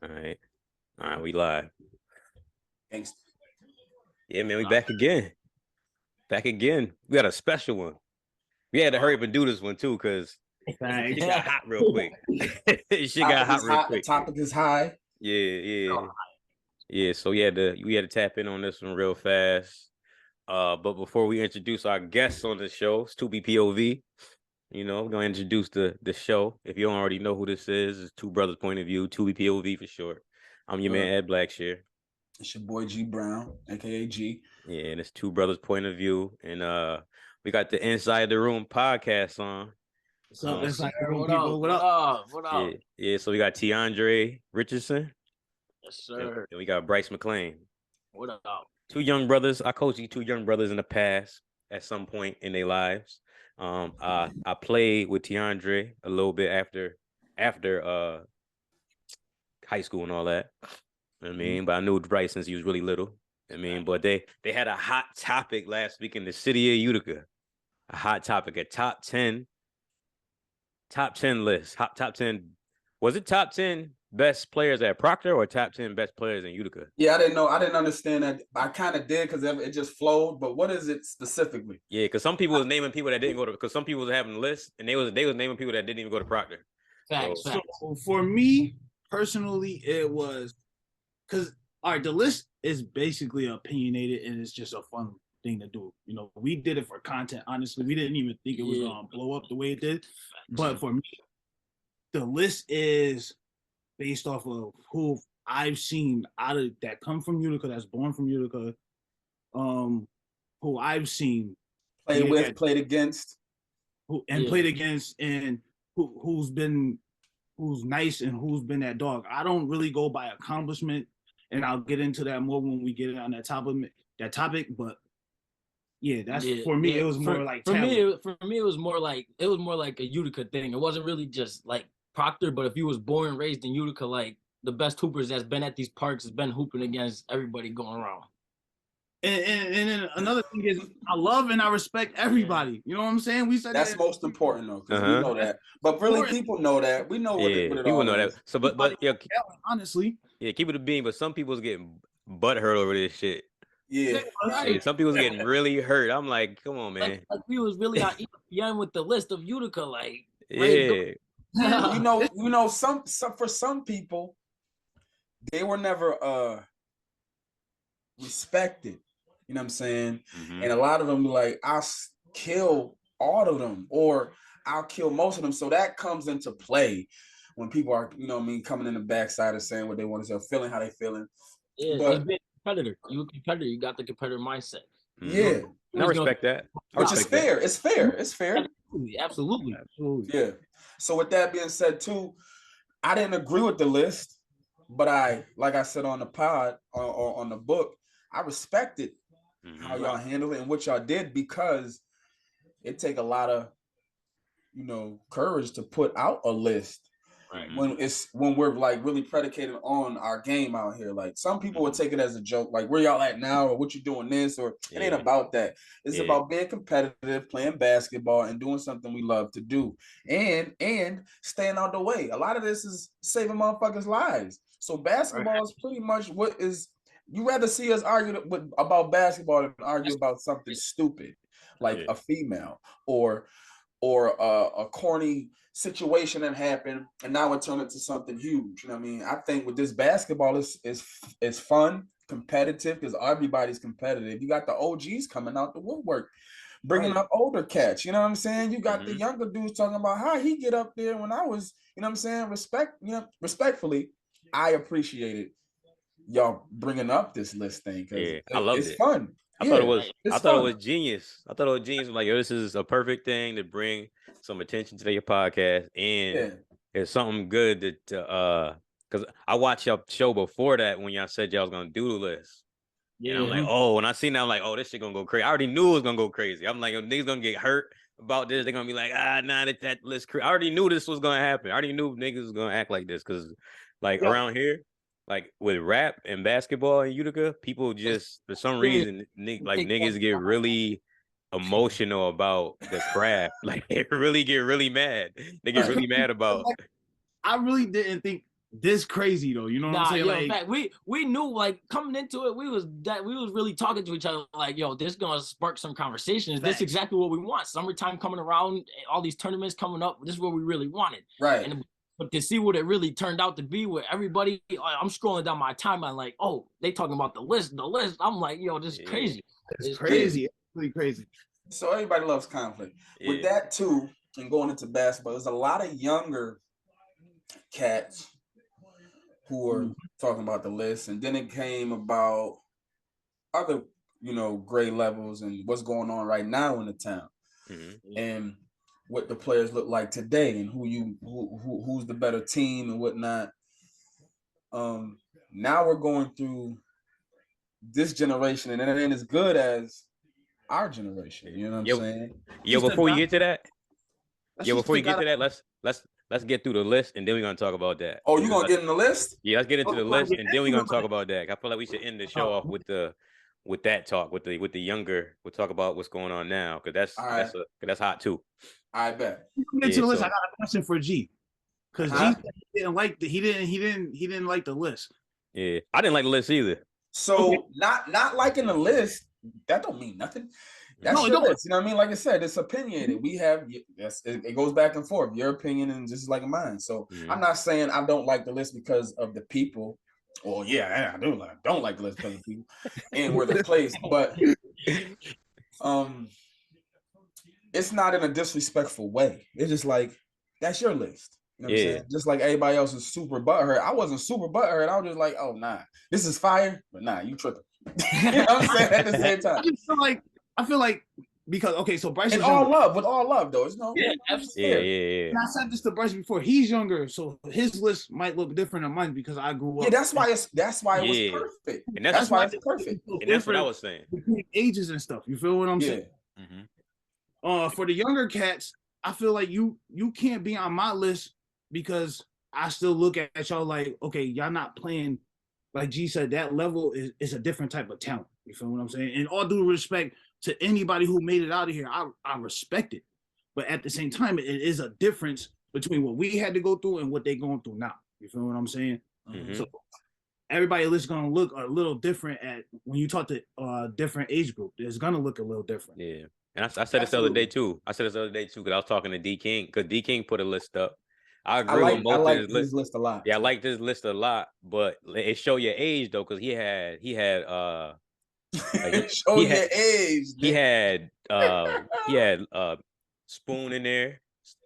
All right. All right, we live. Thanks. Yeah, man, we back again. Back again. We got a special one. We had to hurry up and do this one too, because Thanks. shit got hot real quick. Shit got hot real The quick. topic is high. Yeah. So we had to tap in on this one real fast. But before we introduce our guests on the show, it's 2BPOV. You know, we're gonna introduce the show. If you don't already know who this is, it's Two Brothers Point of View, 2BPOV for short. I'm your man Ed Blackshear. It's your boy G Brown, aka G. Yeah, and it's Two Brothers Point of View. And we got the Inside the Room podcast on. What's up, Inside the Room What people? What up? What up? Yeah, so we got Tiandre Richardson. Yes, sir. And we got Bryce McLean. What up? Two young brothers. I coached these two young brothers in the past at some point in their lives. I played with Tiandre a little bit after high school and all that. I mean, but I knew Bryce since he was really little. I mean, but they had a hot topic last week in the city of Utica. A hot topic, a top 10 list. Top 10. Was it top 10 best players at Proctor or top 10 best players in Utica? Yeah, I didn't know. I didn't understand that. I kind of did because it just flowed. But what is it specifically? Yeah, because some people was naming people that didn't go to. Because some people was having lists and they was naming people that didn't even go to Proctor. Facts. So for me personally, it was because the list is basically opinionated and it's just a fun thing to do. You know, we did it for content. Honestly, we didn't even think it was gonna blow up the way it did. But for me, the list is based off of who I've seen out of that come from Utica, that's born from Utica, who I've seen played with, played against, played against, and who's nice and who's been that dog. I don't really go by accomplishment, and I'll get into that more when we get on that topic. But yeah, that's for me. It was more like for me. It was more like a Utica thing. It wasn't really just like Proctor, but if you was born and raised in Utica, like the best hoopers that's been at these parks has been hooping against everybody going around. And then another thing is, I love and I respect everybody. You know what I'm saying? We said that's most important though, because we know that. But really, people know that. We know what it people all know is. that. So, but yeah, honestly, keep it a beam. But some people's getting butthurt over this shit. Yeah, some people's getting really hurt. I'm like, come on, man. Like we was really on ESPN with the list of Utica, like yeah. you know, some for some people, they were never respected. You know what I'm saying? Mm-hmm. And a lot of them like, I'll kill all of them, or I'll kill most of them. So that comes into play when people are, you know what I mean, coming in the backside and saying what they want to say, feeling how they feeling. Yeah, but being a competitor. You a competitor. You got the competitor mindset. Yeah. I respect that. Which is fair. It's fair. It's fair. Absolutely. Yeah. So with that being said, too, I didn't agree with the list, but like I said on the pod or on the book, I respected how y'all handled it and what y'all did, because it take a lot of, you know, courage to put out a list. Right. When we're like really predicated on our game out here. Like some people would take it as a joke, like where y'all at now, or what you doing this, or it ain't about that. It's about being competitive, playing basketball, and doing something we love to do, and staying out the way. A lot of this is saving motherfuckers' lives. So basketball is pretty much what is. You rather see us argue about basketball than argue about something stupid, like a female or a corny situation that happened, and now it turned into something huge. You know what I mean? I think with this basketball is fun, competitive, because everybody's competitive. You got the OGs coming out the woodwork, bringing up older cats. You know what I'm saying? You got the younger dudes talking about how he get up there when I was. You know what I'm saying? Respectfully, I appreciated y'all bringing up this list thing, because I loved it. It's fun. I thought it was genius. I thought it was genius. Like, yo, this is a perfect thing to bring some attention to your podcast, and it's something good that because I watched your show before that when y'all said y'all was gonna do the list. Yeah. And I'm like, oh, when I seen that, I'm like, oh, this shit gonna go crazy. I already knew it was gonna go crazy. I'm like, niggas gonna get hurt about this. They're gonna be like, that list crazy. I already knew this was gonna happen. I already knew niggas was gonna act like this, because like around here, like with rap and basketball in Utica, people just for some reason niggas get really emotional about the craft. Like they really get really mad. They get really mad about. I really didn't think this crazy though. You know what I'm saying? Yo, like, in fact, we knew like coming into it, we was really talking to each other like, yo, this gonna spark some conversations. This is exactly what we want. Summertime coming around, all these tournaments coming up. This is what we really wanted. Right. And but to see what it really turned out to be, with everybody, I'm scrolling down my timeline like, oh, they talking about the list. I'm like, yo, this is crazy. It's crazy. It's really crazy. So everybody loves conflict. With that too, and going into basketball, there's a lot of younger cats who are talking about the list, and then it came about other, grade levels and what's going on right now in the town, and what the players look like today, and who's the better team and whatnot. Now we're going through this generation, and it ain't as good as our generation. You know what I'm saying? Yo, before you get to that, let's get through the list, and then we're gonna talk about that. Oh, you gonna get in the list? Yeah, let's get into the list, and then we're gonna talk about that. I feel like we should end the show off with that talk with the younger. We'll talk about what's going on now, because that's hot too. I bet. Get to the list. I got a question for G, because G didn't like he didn't like the list. Yeah, I didn't like the list either. So not liking the list, that don't mean nothing. That's your list. You know what I mean? Like I said, it's opinionated. We have it goes back and forth. Your opinion and just like mine. So I'm not saying I don't like the list because of the people. Well, yeah, I don't like the list because of the people and where they're placed. But it's not in a disrespectful way. It's just like, that's your list. You know what I'm saying? Just like everybody else is super butthurt. I wasn't super butthurt. I was just like, oh nah, this is fire, but nah, you tripping. You know what I'm saying? At the same time. I feel like because so Bryce with is all love though. It's And I said this to Bryce before. He's younger, so his list might look different than mine because I grew up. Yeah, that's why it was perfect. And that's why it's perfect. And that's what I was saying. Between ages and stuff. You feel what I'm saying? For the younger cats, I feel like you can't be on my list because I still look at y'all like, okay, y'all not playing, like G said, that level is a different type of talent. You feel what I'm saying? And all due respect to anybody who made it out of here, I respect it. But at the same time, it is a difference between what we had to go through and what they're going through now. You feel what I'm saying? So everybody list gonna look a little different when you talk to different age group. It's gonna look a little different. Yeah. And I said this the other day too. Because I was talking to D King, because D King put a list up. I agree with most of his list a lot. Yeah, I like this list a lot, but it show your age though, because he had your age. He had Spoon in there.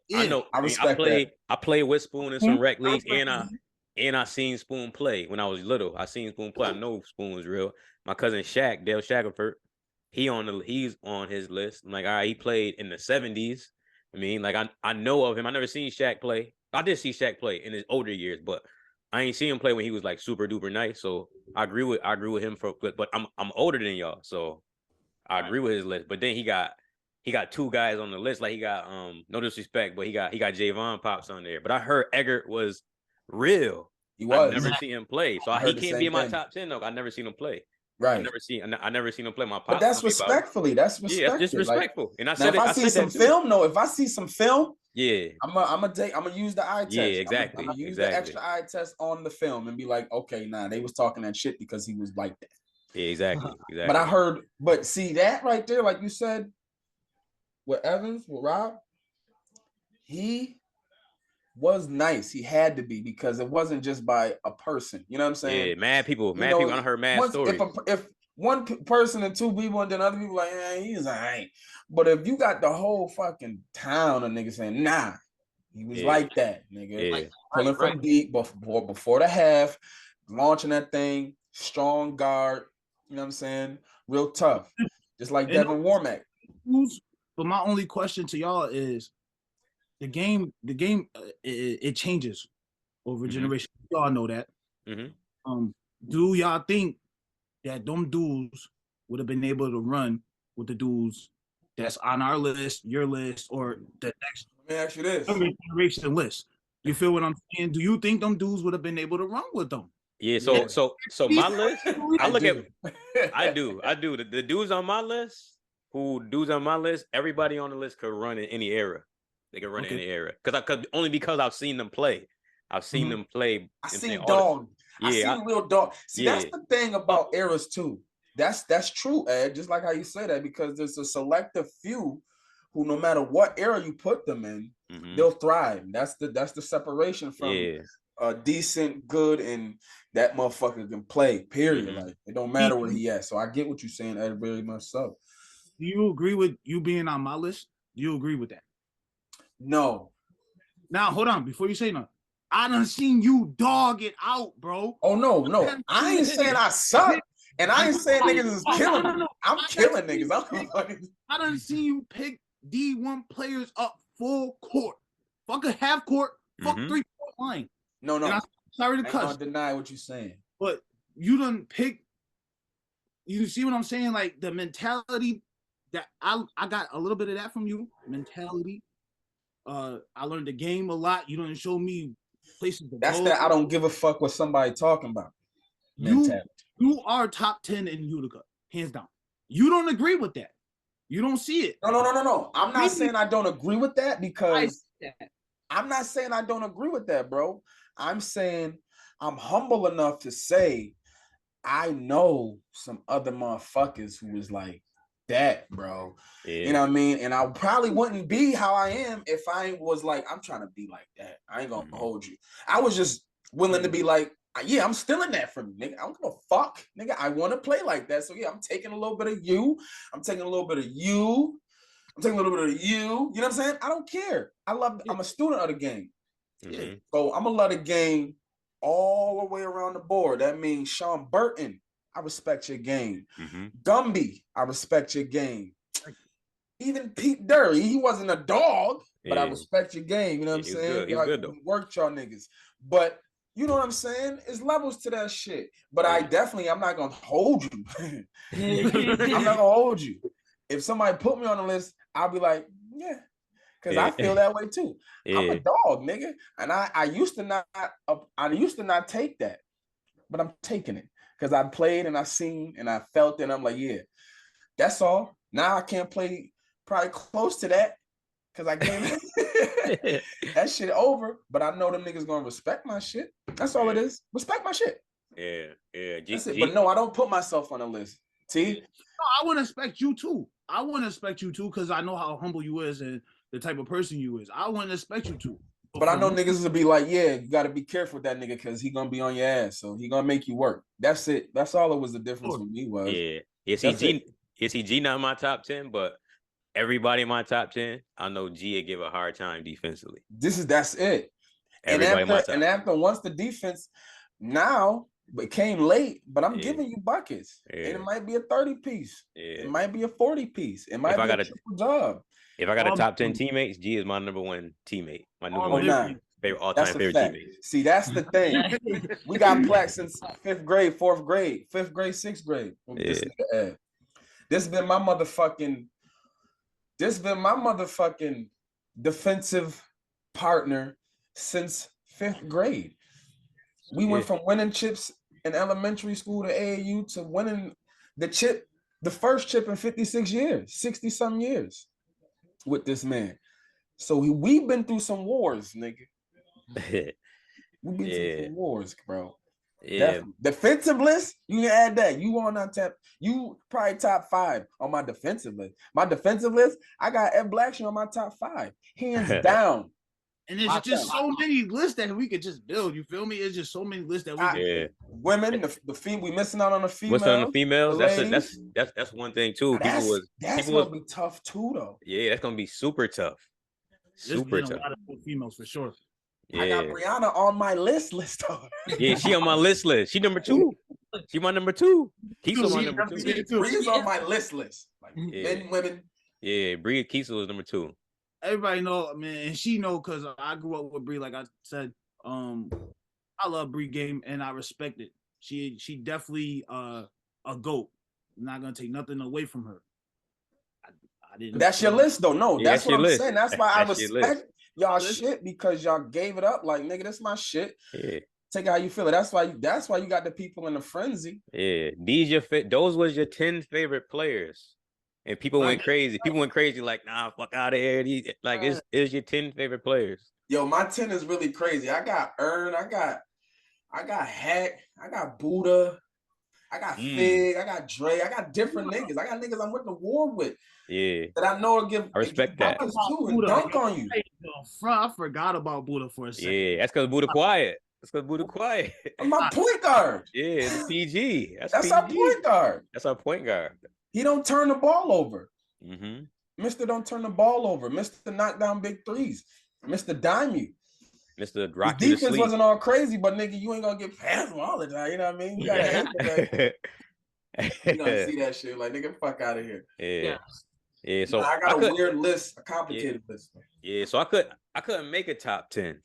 Yeah, I know. I played with Spoon in some rec leagues, and I seen Spoon play when I was little. I seen Spoon play. I know Spoon was real. My cousin Shaq, Dale Shackelford, he's on his list. I'm like, all right, he played in the 70s. I mean, like I know of him. I never seen Shaq play. I did see Shaq play in his older years, but I ain't seen him play when he was like super duper nice. So I agree with him but I'm older than y'all, so I agree with his list. But then he got two guys on the list. Like he got no disrespect, but he got Javon Pops on there. But I heard Eggert was real. He was. I never seen him play, so he can't be in my top 10 though. I never seen him play. Right. I never seen him play. My pops. But that's respectfully. That's respectful. Yeah, that's disrespectful. Like, and I said if I see some film, if I see some film, yeah, I'm gonna use the eye test. Yeah, exactly. I'm gonna use the extra eye test on the film and be like, okay, nah, they was talking that shit because he was like that. Yeah, exactly. But see that right there, like you said, with Evans, with Rob, he was nice. He had to be, because it wasn't just by a person. You know what I'm saying? Yeah, mad people. I heard mad stories. If one person and two people, and then other people like, he's all right. But if you got the whole fucking town of niggas saying, nah, he was like that, nigga. Like, pulling from deep before the half, launching that thing, strong guard. You know what I'm saying? Real tough, just like Devin Warmack. But my only question to y'all is, the game, it changes over generation. Y'all know that. Do y'all think that them dudes would have been able to run with the dudes that's on our list, your list, or the next? Let me ask you this: generation list. You feel what I'm saying? Do you think them dudes would have been able to run with them? Yeah. So my list, I do. The dudes on my list, everybody on the list could run in any era. They can run in any era because I've seen them play. I've seen them play. I seen dog. Yeah, I seen real dog. See, that's the thing about eras too. That's true, Ed. Just like how you say that, because there's a selective few who, no matter what era you put them in, they'll thrive. That's the separation from decent, good, and that motherfucker can play. Period. Like it don't matter where he at. So I get what you're saying, Ed, very much so. Do you agree with you being on my list? Do you agree with that? No. Now hold on, before you say no. I done seen you dog it out, bro. Oh no. I ain't saying I suck. And I ain't saying niggas is killing me. I'm killing niggas. I done seen you pick D1 players up full court. Fuck a half court, fuck 3-point line. No. I'm sorry to I cuss. don't deny what you're saying. But you done pick, you see what I'm saying? Like the mentality that I got a little bit of that from you. Mentality. I learned the game a lot. You didn't show me places to That's go. that I don't give a fuck what somebody talking about. Mentality. You are top 10 in Utica, hands down. You don't agree with that. You don't see it. No. I'm not saying I don't agree with that, because I'm not saying I don't agree with that, bro. I'm saying I'm humble enough to say I know some other motherfuckers who was like that, bro. You know what I mean? And I probably wouldn't be how I am if I was like, I'm trying to be like that. I ain't gonna hold you. I was just willing to be like, yeah, I'm stealing that from you, nigga. I don't give a fuck, nigga. I want to play like that. So yeah, I'm taking a little bit of you. I'm taking a little bit of you. I'm taking a little bit of you. You know what I'm saying? I don't care. I'm a student of the game. So I'm gonna love the game all the way around the board. That means Sean Burton, I respect your game. Gumby, I respect your game. Even Pete Durry, he wasn't a dog, but I respect your game. You know what I'm saying? He's good though. Worked y'all niggas. But you know what I'm saying? There's levels to that shit. But I'm not gonna hold you. I'm not gonna hold you. If somebody put me on the list, I'll be like, yeah. Because I feel that way too. I'm a dog, nigga. And I used to not take that. But I'm taking it. Because I played and I seen and I felt it, and I'm like, yeah, that's all. Now I can't play probably close to that. Because I gave that shit over. But I know them niggas gonna respect my shit. That's all it is. Respect my shit. Yeah. That's it. But no, I don't put myself on the list. T. No, I want to respect you too. Because I know how humble you is and the type of person you is. I want to expect you to. But I know niggas will be like, yeah, you got to be careful with that nigga because he going to be on your ass. So he going to make you work. That's it. That's all it was. The difference with me was. Yeah. G not in my top 10, but everybody in my top 10, I know G would give a hard time defensively. That's it. And after once the defense, now it came late, but I'm giving you buckets. And it might be a 30-piece. It might be a 40-piece. It might be a triple job. If I got a top 10 teammates, G is my number one teammate. My number one favorite, all-time favorite teammate. See, that's the thing. We got plaques since 5th grade, 4th grade, 5th grade, 6th grade. This has been my motherfucking defensive partner since 5th grade. We went from winning chips in elementary school to AAU to winning the first chip in 56 years, 60-something years with this man. So we've been through some wars, nigga. We've been through some wars, bro. Yeah. Defensive list, you can add that. You on top. You probably top 5 on my defensive list. My defensive list, I got Ed Blackshear on my top 5, hands down. And there's just so many lists that we could just build. You feel me? It's just so many lists that we could. Women, we missing out on the females. Missing on the females. That's one thing too. That's gonna be tough too, though. Yeah, that's gonna be super tough. Super tough. A lot of females for sure. Yeah. I got Brianna on my list. Yeah, she on my list. She number 2. She my number 2. Kiesel my number 2. Bria's on my list. Like men, women. Yeah, Bria Kiesel is number 2. Everybody know, man, and she know because I grew up with Bree. Like I said, I love Bree game and I respect it. She definitely a GOAT. I'm not gonna take nothing away from her. I didn't. That's your list, though. No, that's what I'm saying. That's why I respect y'all shit because y'all gave it up. Like nigga, that's my shit. Yeah. Take it how you feel it. That's why you got the people in a frenzy. Yeah, those was your 10 favorite players. And people went crazy. People went crazy like, nah, fuck out of here. It's your 10 favorite players. Yo, my 10 is really crazy. I got Earn, I got Hack, I got Buddha, I got Fig, I got Dre, I got different niggas. I got niggas I'm went to war with. Yeah. That I know will give I respect that. Too and dunk on you. I forgot about Buddha for a second. Yeah, that's because Buddha quiet. That's because Buddha quiet. I'm my point guard. Yeah, the PG. That's PG. our point guard. That's our point guard. He don't turn the ball over. Mm-hmm. Mr. Don't turn the ball over. Mr. Knock down big threes. Mr. Dime you. Mr. Rock His defense wasn't all crazy, but nigga, you ain't gonna get past him all the time. You know what I mean? You gotta hate that. You gonna see that shit like nigga, fuck out of here. Yeah. Yeah. So I got a weird list, a complicated list. Yeah. So I couldn't make a top 10.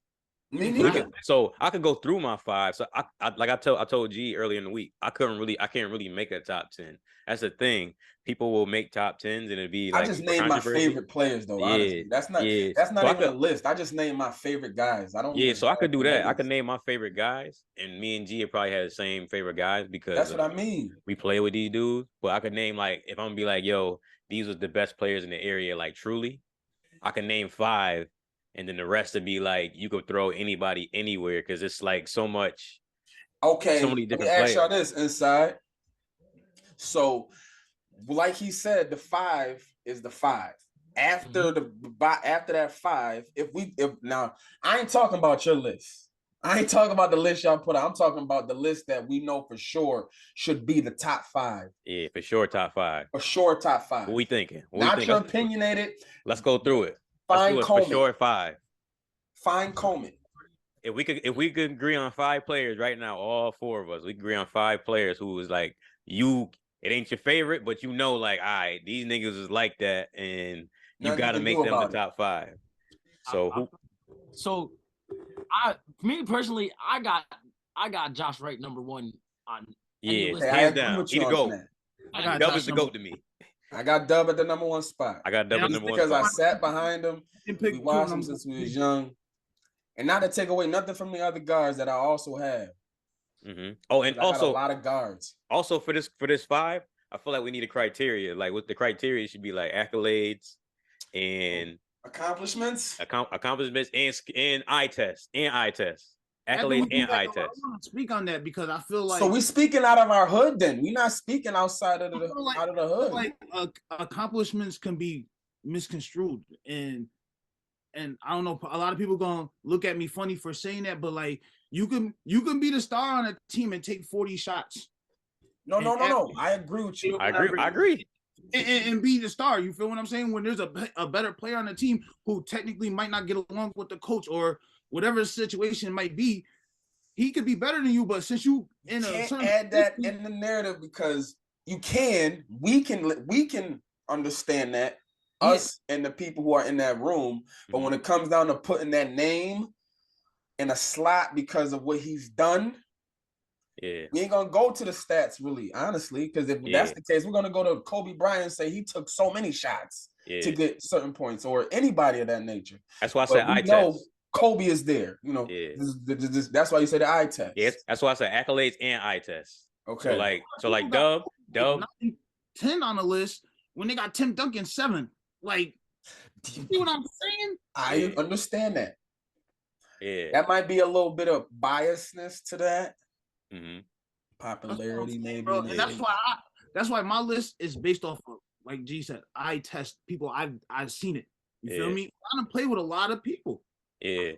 Me neither. So I could go through my 5. So I told G earlier in the week, I can't really make a top 10. That's the thing. People will make top 10s and it'd be like I just named my favorite players though. Honestly, that's not even a list. I just named my favorite guys. I don't. Yeah, so I could do that. I could name my favorite guys, and me and G probably had the same favorite guys because that's what I mean. We play with these dudes, but I could name like if I'm gonna be like, yo, these was the best players in the area, like truly. I can name 5, and then the rest would be like you could throw anybody anywhere because it's like so much. Okay, so many different let me ask players. y'all this inside. So, like he said, the 5 is the 5. After after that 5, if now I ain't talking about your list. I ain't talking about the list y'all put out. I'm talking about the list that we know for sure should be the top 5. Yeah, for sure, top 5. For sure, top 5. What we thinking? Not your opinionated. Let's go through it. Fine, for sure 5. Fine, Coleman. If we could agree on 5 players right now, all 4 of us, we agree on 5 players who is like you. It ain't your favorite, but you know, like, all right, these niggas is like that, and you got to make them the top 5. So, me personally, I got Josh Wright number 1 on. Yeah, hands down. He the GOAT. Dub is the GOAT to me. I got Dub at the number 1 spot. I got Dub at number 1 because I sat behind him. We watched him since we was young, and not to take away nothing from the other guards that I also have. Mm-hmm. Oh, and also a lot of guards. Also for this 5, I feel like we need a criteria. Like what the criteria should be like accolades and accomplishments and eye test accolades and eye test. I want to speak on that because I feel like so we speaking out of our hood. Then we're not speaking outside of the out of the hood. Like accomplishments can be misconstrued and I don't know. A lot of people gonna look at me funny for saying that, but like. You can be the star on a team and take 40 shots. No. I agree with you. I agree. And be the star. You feel what I'm saying? When there's a better player on the team who technically might not get along with the coach or whatever the situation might be, he could be better than you. But since you can't add that in the narrative because we can understand that us and the people who are in that room. But when it comes down to putting that name in a slot because of what he's done, we ain't gonna go to the stats really, honestly, because if that's the case, we're gonna go to Kobe Bryant and say he took so many shots to get certain points, or anybody of that nature. That's why I said eye test. Kobe is there, you know. That's why you say the eye test. Yes, that's why I said accolades and eye test. Okay, so like Dub 10 on the list when they got Tim Duncan 7. Like, you see what I'm saying? I understand that. Yeah, that might be a little bit of biasness to that. Mm-hmm. Popularity, maybe. Bro, and that's why my list is based off of, like G said, I test people. I've seen it. You feel me? I don't play with a lot of people. Yeah.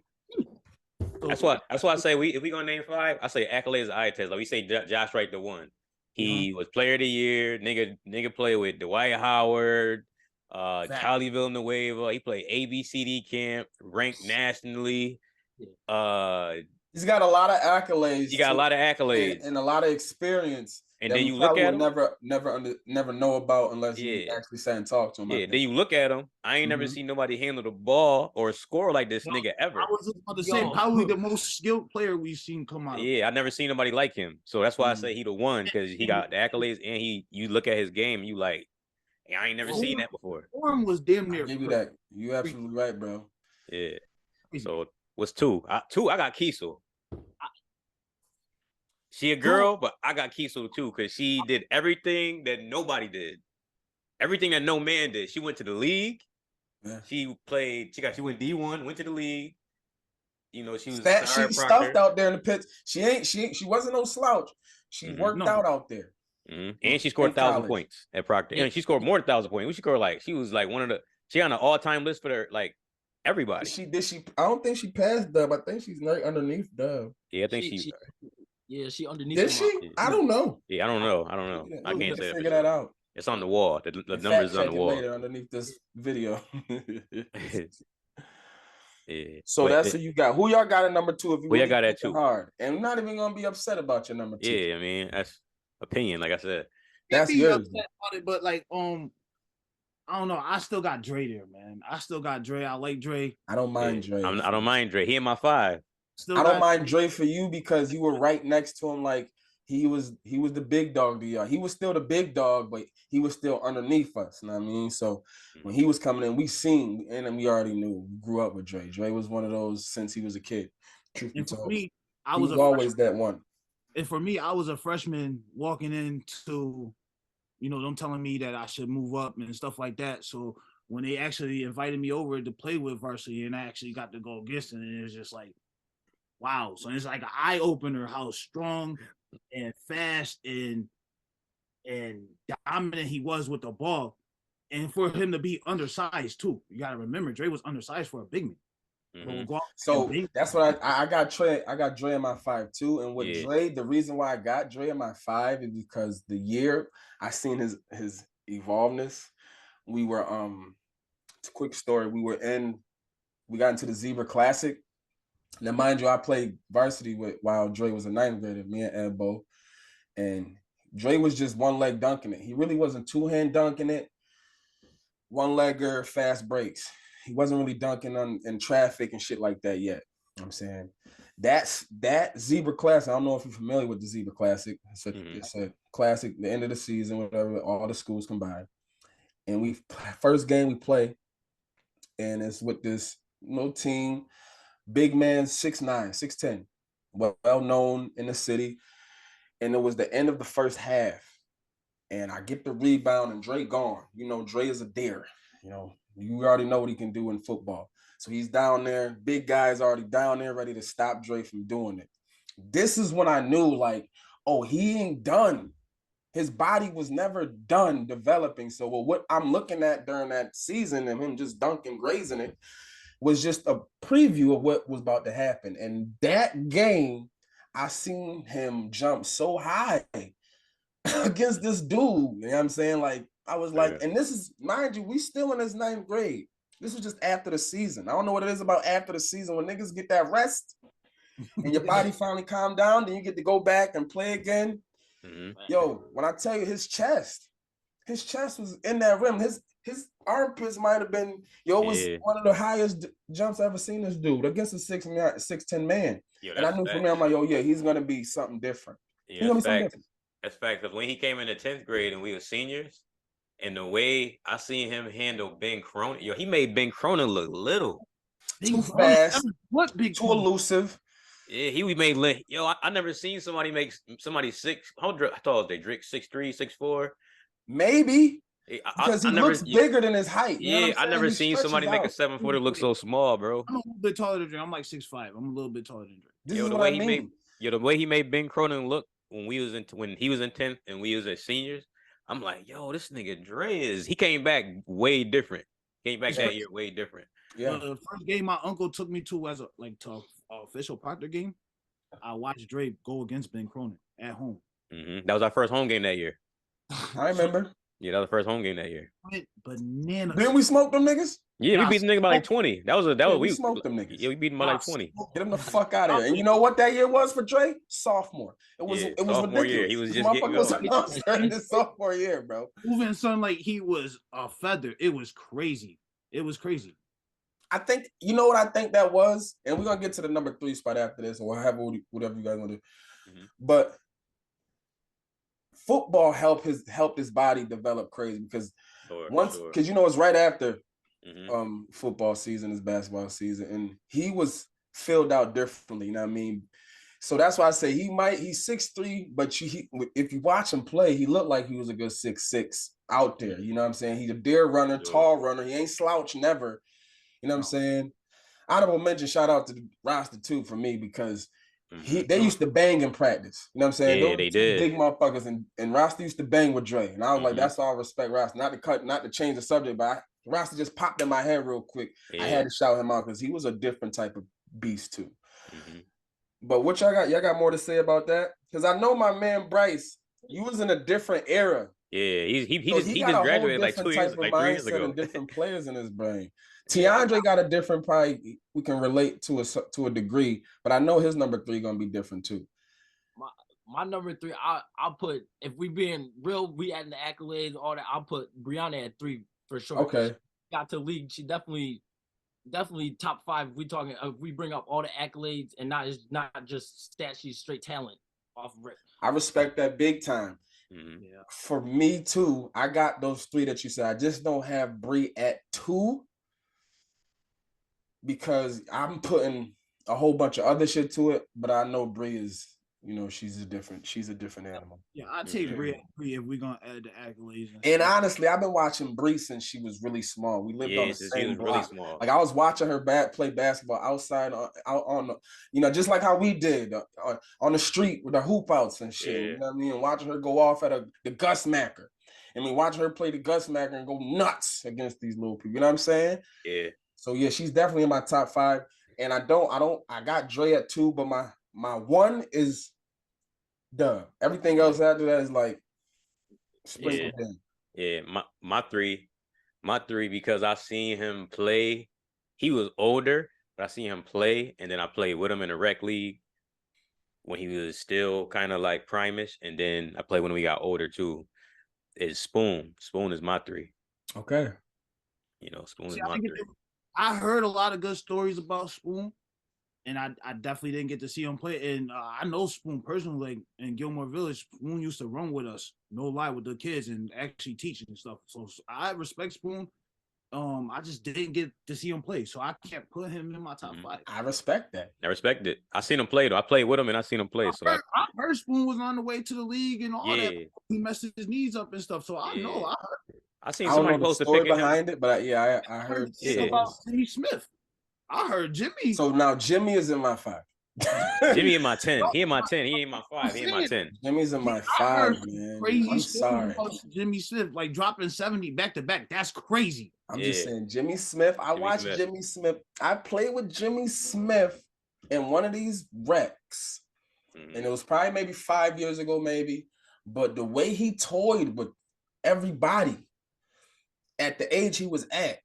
So, that's why I say if we gonna name 5, I say accolades eye test. Like we say Josh Wright the 1. He was player of the year. Nigga played with Dwight Howard, Charlie Villanueva. He played ABCD camp, ranked nationally. He's got a lot of accolades. He got a lot of accolades and a lot of experience. And then you look at him, never know about unless you actually sat and talked to him. Yeah, then you look at him. I ain't never seen nobody handle the ball or score like this nigga ever. I was about to say probably the most skilled player we've seen come out. Yeah, I never seen nobody like him. So that's why I say he the 1 because he got the accolades and you look at his game and you like, hey, I ain't never seen that before. Form was damn near. I'll give you that. You absolutely right, bro. Yeah. So what's 2? I got Kiesel. She a girl, but I got Kiesel too because she did everything that nobody did, everything that no man did. She went to the league. Yeah. She went D1, went to the league, you know, she was she stuffed out there in the pits. She wasn't no slouch. She worked out there. And she scored 1,000 points at Proctor. And she scored more than 1,000 points. She was like she on an all-time list for her, like everybody. Did she? I don't think she passed Dub. I think she's right underneath Dub. Yeah, I think she she underneath. Did she? I don't know. Yeah, I don't know. I can't say figure that out. It's on the wall. The numbers on the wall later underneath this video. Yeah. So that's who you got. Who y'all got at number 2? If you really got at 2, hard, and I'm not even gonna be upset about your number 2. Yeah, I mean that's opinion. Like I said, that's yours. Upset about it, but like I don't know. I still got Dre there, man. I still got Dre. I like Dre. I don't mind Dre. I don't mind Dre. He in my 5. I don't mind Dre for you because you were right next to him. Like he was the big dog to y'all. He was still the big dog, but he was still underneath us. You know what I mean? So when he was coming in, we seen and then we already knew. We grew up with Dre. Dre was one of those since he was a kid. Truth be told, me, I was always that one. And for me, I was a freshman walking into, you know, them telling me that I should move up and stuff like that. So when they actually invited me over to play with varsity and I actually got to go against it, and it was just like, wow. So it's like an eye opener how strong and fast and dominant he was with the ball. And for him to be undersized too. You gotta remember Dre was undersized for a big man. So that's what I got Dre. I got Dre in my 5 too. And with Dre, the reason why I got Dre in my 5 is because the year I seen his evolveness. We were it's a quick story. We got into the Zebra Classic. Now, mind you, I played varsity while Dre was a 9th grader, me and Ed Bo. And Dre was just one leg dunking it. He really wasn't 2-hand dunking it. One-legger, fast breaks. He wasn't really dunking in traffic and shit like that yet. You know what I'm saying? That Zebra Classic, I don't know if you're familiar with the Zebra Classic. It's a classic, the end of the season, whatever, all the schools combined. And first game we play, and it's with this team, big man, 6'9", 6'10", well known in the city. And it was the end of the first half. And I get the rebound and Dre gone. You know, Dre is a dare. You know, you already know what he can do in football. So he's down there. Big guy's already down there ready to stop Dre from doing it. This is when I knew, like, oh, he ain't done. His body was never done developing. So what I'm looking at during that season and him just dunking, grazing it, was just a preview of what was about to happen. And that game, I seen him jump so high against this dude. You know what I'm saying? Like, I was like, and this is, mind you, we still in his 9th grade. This was just after the season. I don't know what it is about after the season when niggas get that rest and your body finally calm down, then you get to go back and play again. Yo, when I tell you his chest was in that rim. His armpits might have been, was one of the highest jumps I ever seen this dude against a 6'10" man. And I knew from there, I'm like, he's gonna be something different. That's fact. Because when he came into 10th grade and we were seniors, and the way I seen him handle Ben Cronin, he made Ben Cronin look little. Too fast. Too elusive. Yeah, he made I never seen somebody make somebody 6. How tall is they? Drake 6'3", 6'4"? Maybe. Because he looks bigger than his height. I never seen somebody make a 7-footer look so small, bro. I'm a little bit taller than Drake. I'm like 6'5". I'm a little bit taller than Drake. This is what I mean. The way he made Ben Cronin look when he was in 10th and we was at seniors, I'm like, this nigga Dre he came back way different. Came back that year way different. Yeah. The first game my uncle took me to as to official Proctor game, I watched Dre go against Ben Cronin at home. That was our first home game that year. I remember. Yeah, that was the first home game that year. Bananas. Didn't we smoke them niggas? Yeah, we beat the nigga by like 20. We smoked them niggas. Yeah, we beat them by like 20. Get them the fuck out of here. And you know what that year was for Dre? Sophomore. It was ridiculous. Year. He was just getting going. His sophomore year, bro. Moving son like he was a feather. It was crazy. I think, you know what I think that was? And we're going to get to the number 3 spot after this, or whatever you guys want to do. But football helped his body develop crazy because because it's right after football season is basketball season, and he was filled out differently. You know what I mean? So that's why I say he's 6'3", but if you watch him play, he looked like he was a good 6'6" out there. You know what I'm saying? He's a dare runner, tall runner. He ain't slouch never. You know what I'm saying? honorable mention, shout out to the roster too for me because they used to bang in practice. You know what I'm saying? Yeah, they did. Big motherfuckers, and Rasta used to bang with Dre, and I was like, that's all I respect Rasta. Not to change the subject, but Rasta just popped in my head real quick. Yeah. I had to shout him out because he was a different type of beast too. But what y'all got? Y'all got more to say about that? Because I know my man Bryce, you was in a different era. Yeah, he just graduated like 3 years ago. And different players in his brain. Tiandre got a different, probably we can relate to a degree, but I know his number 3 gonna be different too. My number 3, I'll put, if we being real, we adding the accolades, all that. I'll put Brianna at 3 for sure. Okay. She got to the league. She definitely top 5. If we bring up all the accolades and not just stats, she's straight talent off rip. I respect that big time. Yeah. For me too, I got those 3 that you said. I just don't have Bree at 2 because I'm putting a whole bunch of other shit to it. But I know Bree is, she's a different animal. Yeah, I'll take Bree if we're gonna add the accolades. And honestly, I've been watching Bree since she was really small. We lived on the same block. Really small. Like I was watching her play basketball outside, out on the, just like how we did on the street with the hoop outs and shit. Yeah. You know what I mean? And watching her go off at the Gus Macker. Watching her play the Gus Macker and go nuts against these little people. You know what I'm saying? Yeah. So yeah, she's definitely in my top 5. And I got Dre at 2, but my 1 is Dub. Everything else after that is like sprinkled in. Yeah, my three, because I seen him play. He was older, but I seen him play, and then I played with him in the rec league when he was still kind of like primish, and then I played when we got older too. It's Spoon. Spoon is my 3. Okay. Spoon is my 3. I heard a lot of good stories about Spoon, and I definitely didn't get to see him play. And I know Spoon personally, like in Gilmore Village. Spoon used to run with us, no lie, with the kids and actually teaching and stuff. So I respect Spoon. I just didn't get to see him play, so I can't put him in my top 5. I respect that. I respect it. I seen him play though. I played with him and I seen him play. I heard Spoon was on the way to the league and all that. He messed his knees up and stuff. So I know. I seen somebody post a picture behind it, but I heard about Jimmy Smith. I heard Jimmy. So now Jimmy is in my 5. Jimmy in my 10. He in my 10. He ain't my 5. He in my 10. Jimmy's in my 5, man. Crazy. I'm sorry. Jimmy Smith, like dropping 70 back to back. That's crazy. I'm just saying, Jimmy Smith. I watched Jimmy Smith. I played with Jimmy Smith in one of these recs, and it was probably maybe 5 years ago, maybe. But the way he toyed with everybody at the age he was at,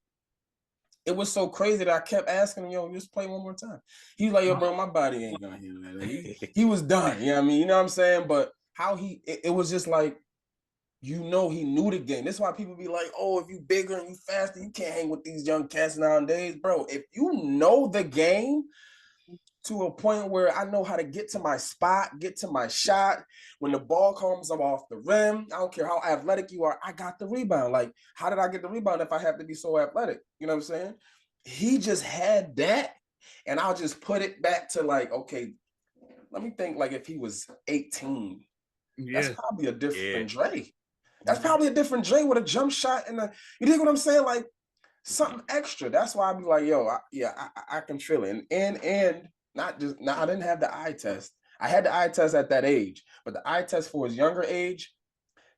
it was so crazy that I kept asking him, yo, just play one more time. He was like, yo, bro, my body ain't gonna handle that. He was done. You know what I mean? You know what I'm saying? But how it was just like, he knew the game. That's why people be like, oh, if you bigger and you faster, you can't hang with these young cats nowadays. Bro, if you know the game to a point where I know how to get to my spot, get to my shot, when the ball comes up off the rim, I don't care how athletic you are, I got the rebound. Like, how did I get the rebound if I have to be so athletic? You know what I'm saying? He just had that, and I'll just put it back to like, okay, let me think, like if he was 18, that's probably a different Dre. That's probably a different Dre with a jump shot and you dig what I'm saying? Like something extra. That's why I be like, yo, I can feel it. And not just I didn't have the eye test. I had the eye test at that age, but the eye test for his younger age,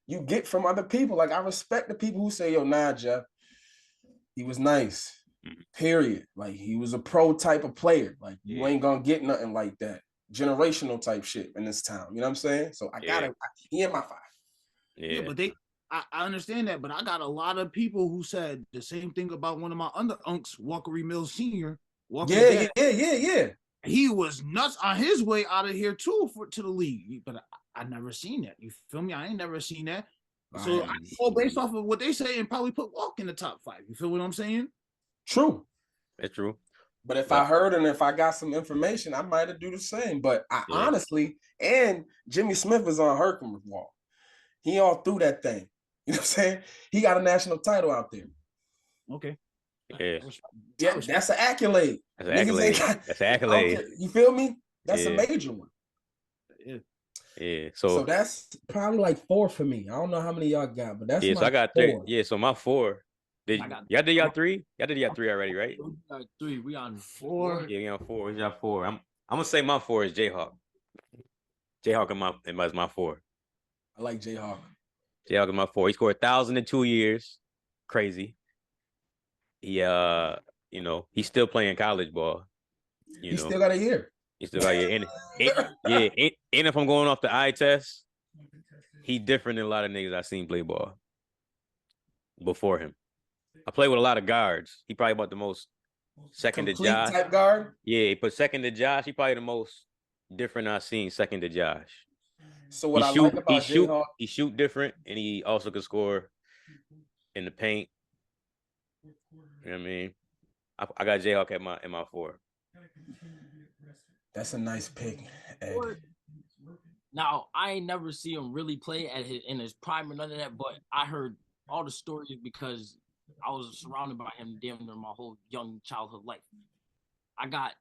you get from other people. Like I respect the people who say, yo, nah, Jeff, he was nice. Period. Like he was a pro type of player. Like you ain't gonna get nothing like that. Generational type shit in this town. You know what I'm saying? So he in my 5. Yeah, but I understand that, but I got a lot of people who said the same thing about one of my under unks, Walker Mills Sr. Yeah. He was nuts on his way out of here too to the league, but I never seen that. You feel me? I ain't never seen that. So I go based off of what they say and probably put Walk in the top 5. You feel what I'm saying? True. It's true. But if I heard and if I got some information, I might have do the same. But I honestly, and Jimmy Smith is on Herkimer's wall. He all through that thing. You know what I'm saying? He got a national title out there. Okay. Yeah, that's an accolade. That's an accolade. That's an accolade. You feel me? That's a major one. Yeah. So that's probably like 4 for me. I don't know how many y'all got, but that's so I got 4. So my 4. Y'all did y'all 3? Y'all did y'all 3 already, right? We got 3. We on 4. Yeah, we on 4. We got 4. I'm gonna say my 4 is Jayhawk. Jayhawk is my 4. I like Jayhawk. Jayhawk is my 4. He scored 1,000 in 2 years. Crazy. He he's still playing college ball. He still got a year. He still got a year. And if I'm going off the eye test, he different than a lot of niggas I seen play ball before him. I play with a lot of guards. He probably about the most second complete to Josh. Type guard. Yeah, he put second to Josh. He probably the most different I've seen second to Josh. So what I like about Jayhawk, he shoot different, and he also can score in the paint. You know what I mean? I got Jayhawk in my 4. That's a nice pick, Ed. Now, I ain't never see him really play in his prime or none of that, but I heard all the stories because I was surrounded by him damn near my whole young childhood life. I got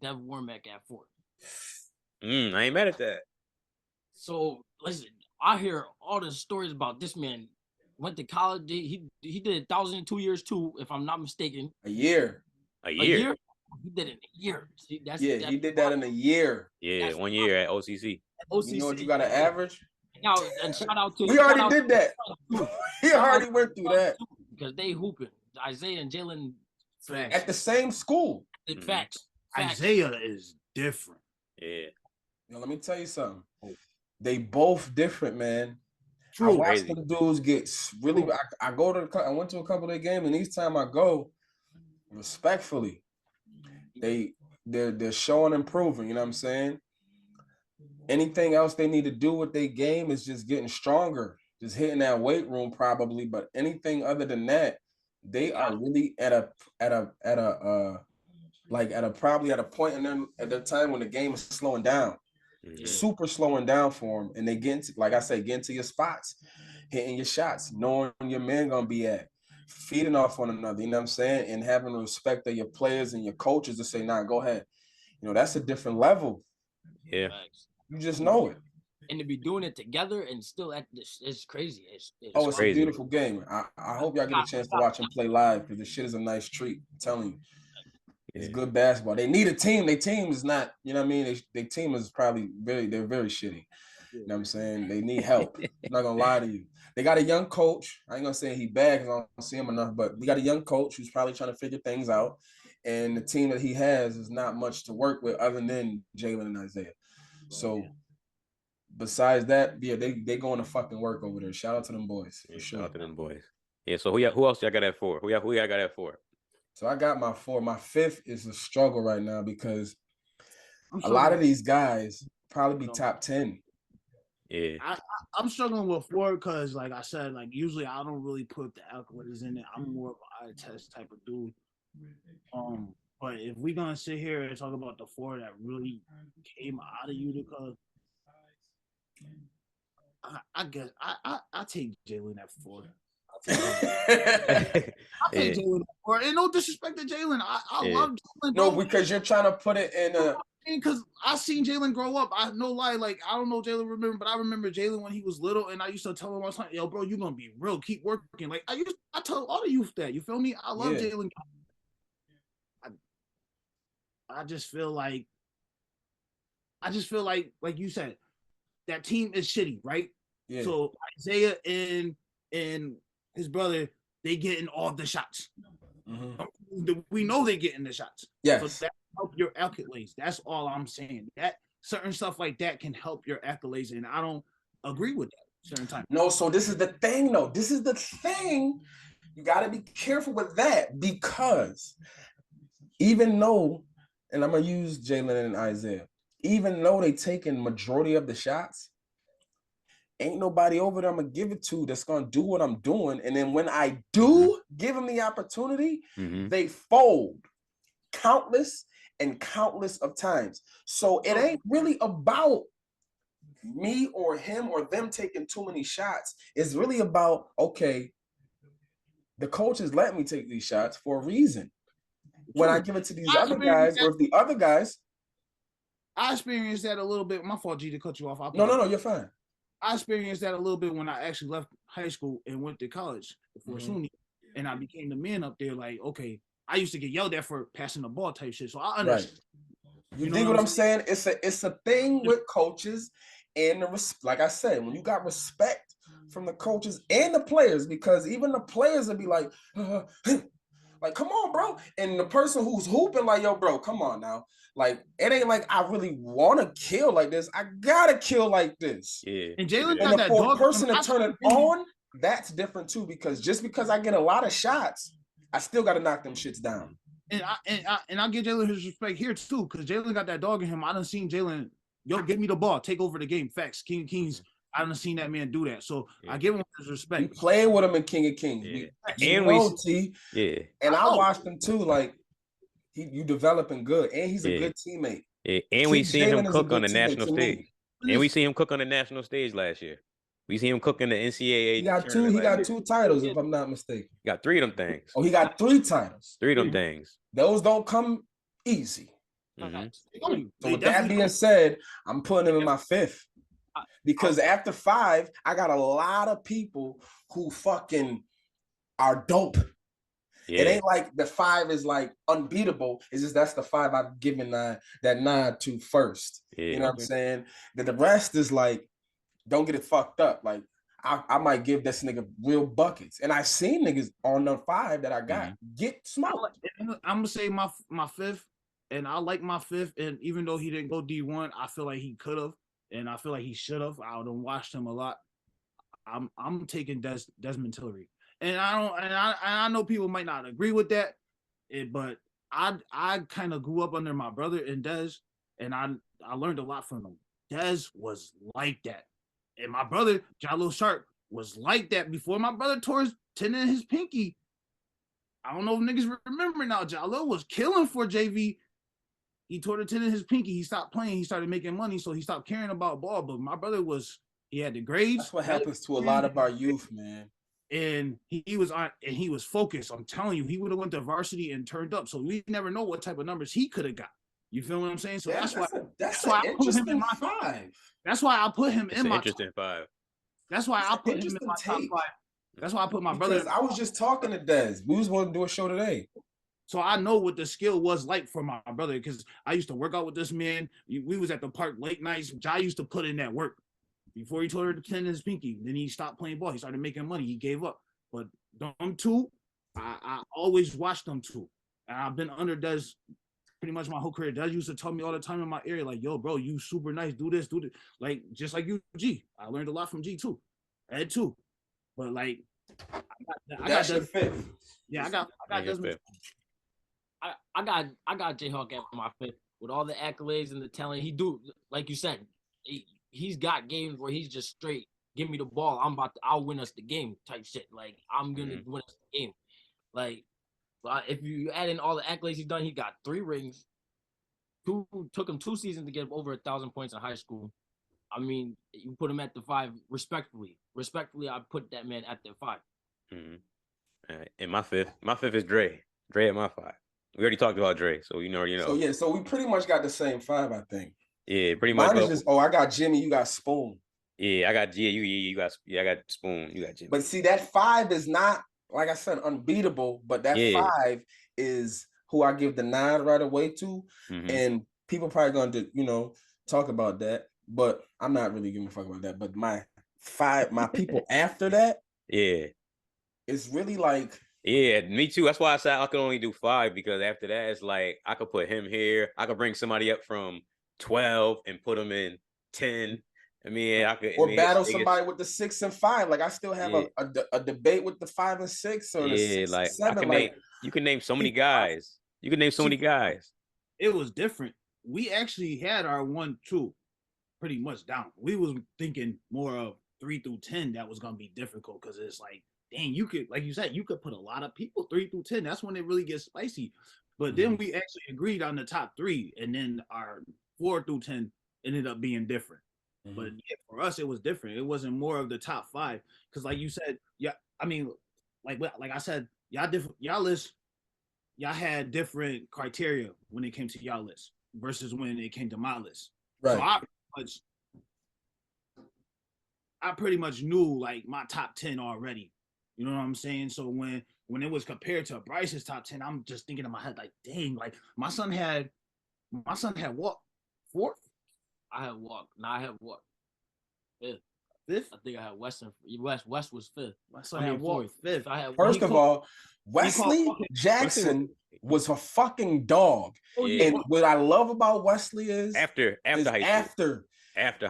Dev Warmack at 4. I ain't mad at that. So, listen, I hear all the stories about this man. Went to college. He did 1,000 in 2 years too, if I'm not mistaken. A year. A year? He did it in a year. See, he did that in a year. Yeah, 1 year at OCC. You know what you got to average? Now, and shout out to we already did that. We already went through that because they hooping. Isaiah and Jalen at the same school. Facts. Isaiah is different. Yeah. Let me tell you something. They both different, man. True. I watched the dudes get really. I went to a couple of their games, and each time I go, respectfully, they're showing improving. You know what I'm saying? Anything else they need to do with their game is just getting stronger, just hitting that weight room probably. But anything other than that, they are really at a point in their time when the game is slowing down. Super slowing down for them, and they get into your spots, hitting your shots, knowing your man gonna be at, feeding off one another, you know what I'm saying, and having the respect of your players and your coaches to say, nah, go ahead. That's a different level. Yeah. You just know it. And to be doing it together and still at this, it's crazy. It's crazy. A beautiful game. I hope y'all get a chance to watch them play live because this shit is a nice treat. I'm telling you. It's good basketball. They need a team. Their team is not, you know what I mean? Their team is probably they're very shitty. You know what I'm saying? They need help. I'm not going to lie to you. They got a young coach. I ain't going to say he bad because I don't see him enough, but we got a young coach who's probably trying to figure things out. And the team that he has is not much to work with other than Jalen and Isaiah. So besides that, yeah, they going to fucking work over there. Shout out to them boys. For sure. Shout out to them boys. Yeah, so who else y'all got that for? Who y'all got that for? So I got my 4. My 5th is a struggle right now because a lot of these guys probably be top 10. Yeah. I'm struggling with 4 because, like I said, like usually I don't really put the accolades in it. I'm more of an eye test type of dude. But if we're gonna sit here and talk about the 4 that really came out of Utica, I guess I take Jalen at 4. I take Jalen. And no disrespect to Jalen. I love Jalen. No, because you're trying to put it in a. Because I seen Jalen grow up. I no lie, like I don't know Jalen remember, but I remember Jalen when he was little, and I used to tell him all the time, "Yo, bro, you're gonna be real. Keep working." Like I tell all the youth that. You feel me? I love Jalen. I just feel like you said, that team is shitty, right? Yeah. So Isaiah and his brother, they getting all the shots. Mm-hmm. We know they getting the shots. Yes. So that help your accolades. That's all I'm saying. That certain stuff like that can help your accolades, and I don't agree with that certain times. No, so this is the thing, though. This is the thing. You got to be careful with that because even though, and I'm gonna use Jalen and Isaiah, even though they taking majority of the shots, ain't nobody over there I'm gonna give it to that's gonna do what I'm doing. And then when I do give them the opportunity, they fold countless of times. So it ain't really about me or him or them taking too many shots. It's really about, okay, the coach is letting me take these shots for a reason. When I give it to these other guys, or if the other guys, I experienced that a little bit. My fault, G, to cut you off. No, you're fine. I experienced that a little bit when I actually left high school and went to college for SUNY. and I became the man up there. Like, okay, I used to get yelled at for passing the ball type shit, so I understand. Right. You dig what I'm saying? It's a thing with coaches and like I said, when you got respect from the coaches and the players, because even the players will be like, like, come on, bro. And the person who's hooping, like, yo, bro, come on now. Like, it ain't like I really want to kill like this. I gotta kill like this. Yeah. And Jalen and for a person to turn it on, that's different too. Because just because I get a lot of shots, I still gotta knock them shits down. And I give Jalen his respect here too, because Jalen got that dog in him. I done seen Jalen, yo, give me the ball, take over the game. Facts, King of Kings. I done seen that man do that, so I give him his respect. We playing with him in King of Kings. And I watched him too. Like you developing good, and he's a good teammate. Yeah, and we seen him cook on the national stage. And we see him cook on the national stage last year. We see him cook in the NCAA. He got two titles, if I'm not mistaken. He got 3 of them things. Oh, he got 3 titles. 3 of them things. Those don't come easy. Mm-hmm. So with that being said, I'm putting him in my 5th. Because after 5, I got a lot of people who fucking are dope. Yeah. It ain't like the 5 is like unbeatable. It's just that's the 5 I've given that nod to first. Yeah. You know what I'm saying? The rest is like, don't get it fucked up. Like I might give this nigga real buckets. And I seen niggas on the 5 that I got get smoked. I'm gonna say my 5th, and I like my 5th. And even though he didn't go D1, I feel like he could have, and I feel like he should have. I done watched him a lot. I'm taking Desmond Tillery. And I know people might not agree with that, but I kind of grew up under my brother and Des, and I learned a lot from him. Des was like that, and my brother Jalo Sharp was like that before my brother tore his tendon in his pinky. I don't know if niggas remember now. Jalo was killing for JV. He tore the tendon in his pinky. He stopped playing. He started making money, so he stopped caring about ball. But my brother he had the grades. That's what happens to a lot of our youth, man. And he was focused. I'm telling you, he would have went to varsity and turned up. So we never know what type of numbers he could have got. You feel what I'm saying? So that's why I put him in my 5. That's why I put him in my interesting 5. That's why I put him in my top 5. That's why I put my brother. I was just talking to Des. We was going to do a show today. So I know what the skill was like for my brother, because I used to work out with this man. We was at the park late nights. Jai used to put in that work. Before he tore the tendon in his pinky, then he stopped playing ball. He started making money. He gave up. But them 2, I always watched them 2. And I've been under Des pretty much my whole career. Des used to tell me all the time in my area, like, yo, bro, you super nice. Do this, do this. Like, just like you, G. I learned a lot from G too. Ed too. But like, I got your 5th. Yeah, I got Desmond. I got Jayhawk at my 5th with all the accolades and the talent he do. Like you said, he's got games where he's just straight, give me the ball, I'll win us the game type shit. Like, I'm gonna win us the game. Like, if you add in all the accolades he's done, he got 3 rings. Took him 2 seasons to get over 1,000 points in high school. I mean, you put him at the 5 respectfully. Respectfully, I put that man at the 5. Mm-hmm. All right. And my 5th is Dre. Dre at my 5. We already talked about Dre, so you know. So we pretty much got the same 5, I think. Yeah, pretty much. Mine is just, I got Jimmy, you got Spoon. Yeah, I got you got I got Spoon, you got Jimmy. But see, that 5 is not, like I said, unbeatable, but that 5 is who I give the nod right away to. Mm-hmm. And people probably going to, talk about that, but I'm not really giving a fuck about that. But my people after that, it's really like, yeah, me too. That's why I said I could only do 5, because after that, it's like I could put him here. I could bring somebody up from 12 and put them in 10. I mean, battle somebody with the 6 and 5. Like, I still have a debate with the 5 and 6 or the 6 and 7. You can name so many guys. It was different. We actually had our 1-2 pretty much down. We was thinking more of 3 through 10 that was gonna be difficult, because it's like, dang, you could, like you said, you could put a lot of people 3 through 10. That's when it really gets spicy. But then we actually agreed on the top 3, and then our 4 through 10 ended up being different. But for us, it was different. It wasn't more of the top 5, because, like you said, I mean, like I said, y'all had different criteria when it came to y'all list versus when it came to my list. Right. So I pretty much knew like my top 10 already. You know what I'm saying? So when when it was compared to Bryce's top 10, I'm just thinking in my head like, dang, like my son had what, fourth? I had Walk. Now I have what? Fifth. Fifth? I think I had West was fifth. My son had Walk fifth. I had First of all, Wesley Jackson was a fucking dog. And what I love about Wesley is after I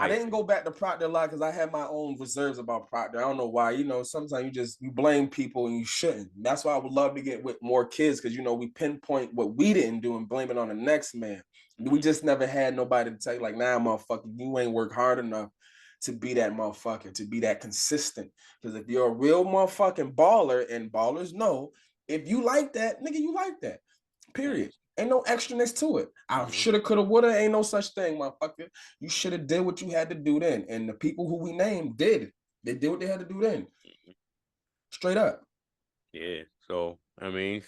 didn't go back to Proctor a lot because I had my own reserves about Proctor. I don't know why. You know, sometimes you blame people and you shouldn't. That's why I would love to get with more kids because, you know, we pinpoint what we didn't do and blame it on the next man. We just never had nobody to tell you like, nah, motherfucker, you ain't worked hard enough to be that motherfucker, to be that consistent. Because if you're a real motherfucking baller, and ballers know, if you like that, nigga, you like that. Period. Ain't no extraness to it. I shoulda, coulda, woulda. Ain't no such thing, motherfucker. You should have did what you had to do then. And the people who we named did. They did what they had to do then. Straight up. Yeah. So, I mean,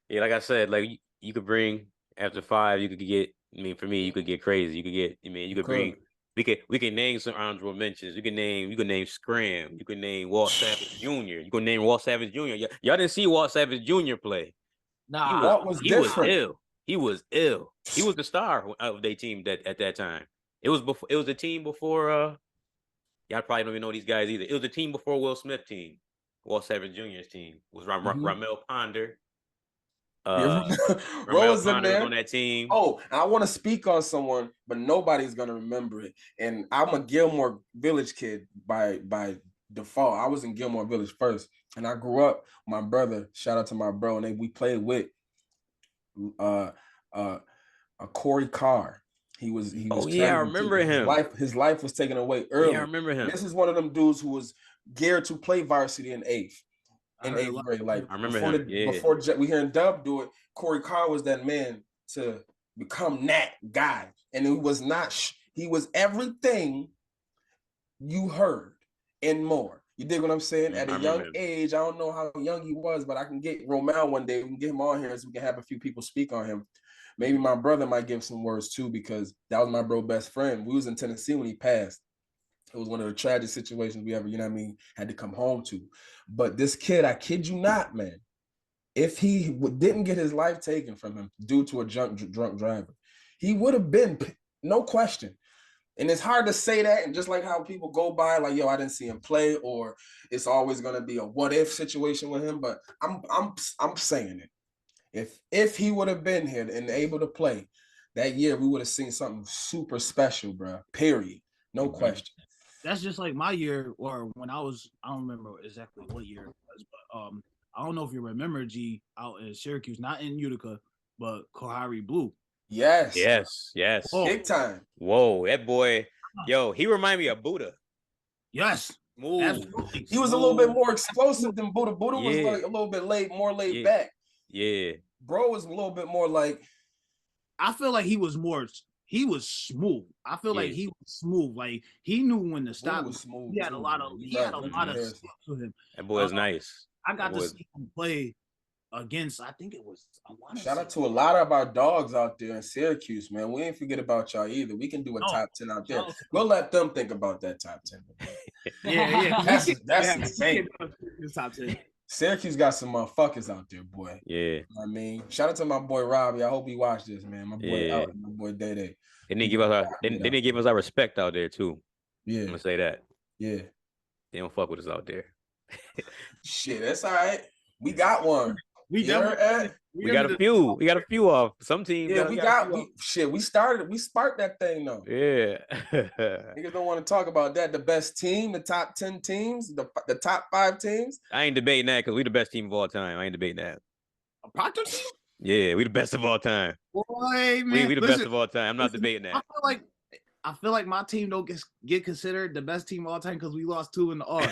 yeah, like I said, like you could bring after 5, you could get, I mean, for me, you could get crazy. You could get, I mean, you could bring, we can name some honorable mentions. You can name Scram. You can name Walt Savage Jr. You can name Walt Savage Jr. Y'all didn't see Walt Savage Jr. play. Nah, Walt was different. Ill. He was ill. He was the star of their team at that time. It was the team before. Y'all probably don't even know these guys either. It was the team before Will Smith team. Walt Savage Jr.'s team was Ramel Ponder. Rose in there on that team. Oh, I want to speak on someone, but nobody's gonna remember it. And I'm a Gilmore Village kid by default. I was in Gilmore Village first, and I grew up. My brother, shout out to my bro, and we played with Corey Carr. He was. Oh yeah, I remember him. His life was taken away early. Yeah, I remember him. This is one of them dudes who was geared to play varsity in eighth grade. Like I remember him. Before we hearing Dub do it, Corey Carr was that man to become that guy, and he was not. He was everything you heard and more. You dig what I'm saying? At a young age, I don't know how young he was, but I can get Romel one day. We can get him on here so we can have a few people speak on him. Maybe my brother might give some words too, because that was my bro best friend. We was in Tennessee when he passed. It was one of the tragic situations we ever, had to come home to. But this kid, I kid you not, man, if he didn't get his life taken from him due to a drunk driver, he would have been, no question. And it's hard to say that, and just like how people go by, like, yo, I didn't see him play, or it's always gonna be a what if situation with him. But I'm saying it. If he would have been here and able to play that year, we would have seen something super special, bro. Period. No question. That's just like my year, or when I don't remember exactly what year it was, but I don't know if you remember G out in Syracuse, not in Utica, but Kohari Blue. Yes. Oh. Big time. Whoa, that boy, yo, he reminded me of Buddha. Yes. Smooth. Absolutely. He was a little bit more explosive than Buddha. Buddha was like a little bit more laid back. Yeah. Bro was a little bit more like, I feel like he was smooth. I feel like he was smooth. Like he knew when to stop. Was smooth. He had a lot of skills to him. That boy is nice. I got to see him play against, I think it was, shout out to a lot of our dogs out there in Syracuse, man. We ain't forget about y'all either. We can do a top 10 out there. We'll let them think about that top 10. Yeah. That's insane. Top 10. Syracuse got some motherfuckers out there, boy. Yeah. You know what I mean, shout out to my boy Robbie. I hope he watched this, man. My boy out, my boy Day Day. They didn't give us our respect out there too. Yeah. I'm gonna say that. Yeah. They don't fuck with us out there. Shit, that's all right. We got one. We got a few. We got a few off some teams. Yeah, we sparked that thing though. Yeah. Niggas don't want to talk about that. The best team, the top 10 teams, the top 5 teams. I ain't debating that because we the best team of all time. I ain't debating that. A Proctor team? Yeah, we the best of all time. Boy, man. We the best of all time. I'm not debating that. I feel like my team don't get considered the best team of all time because we lost 2 in the R.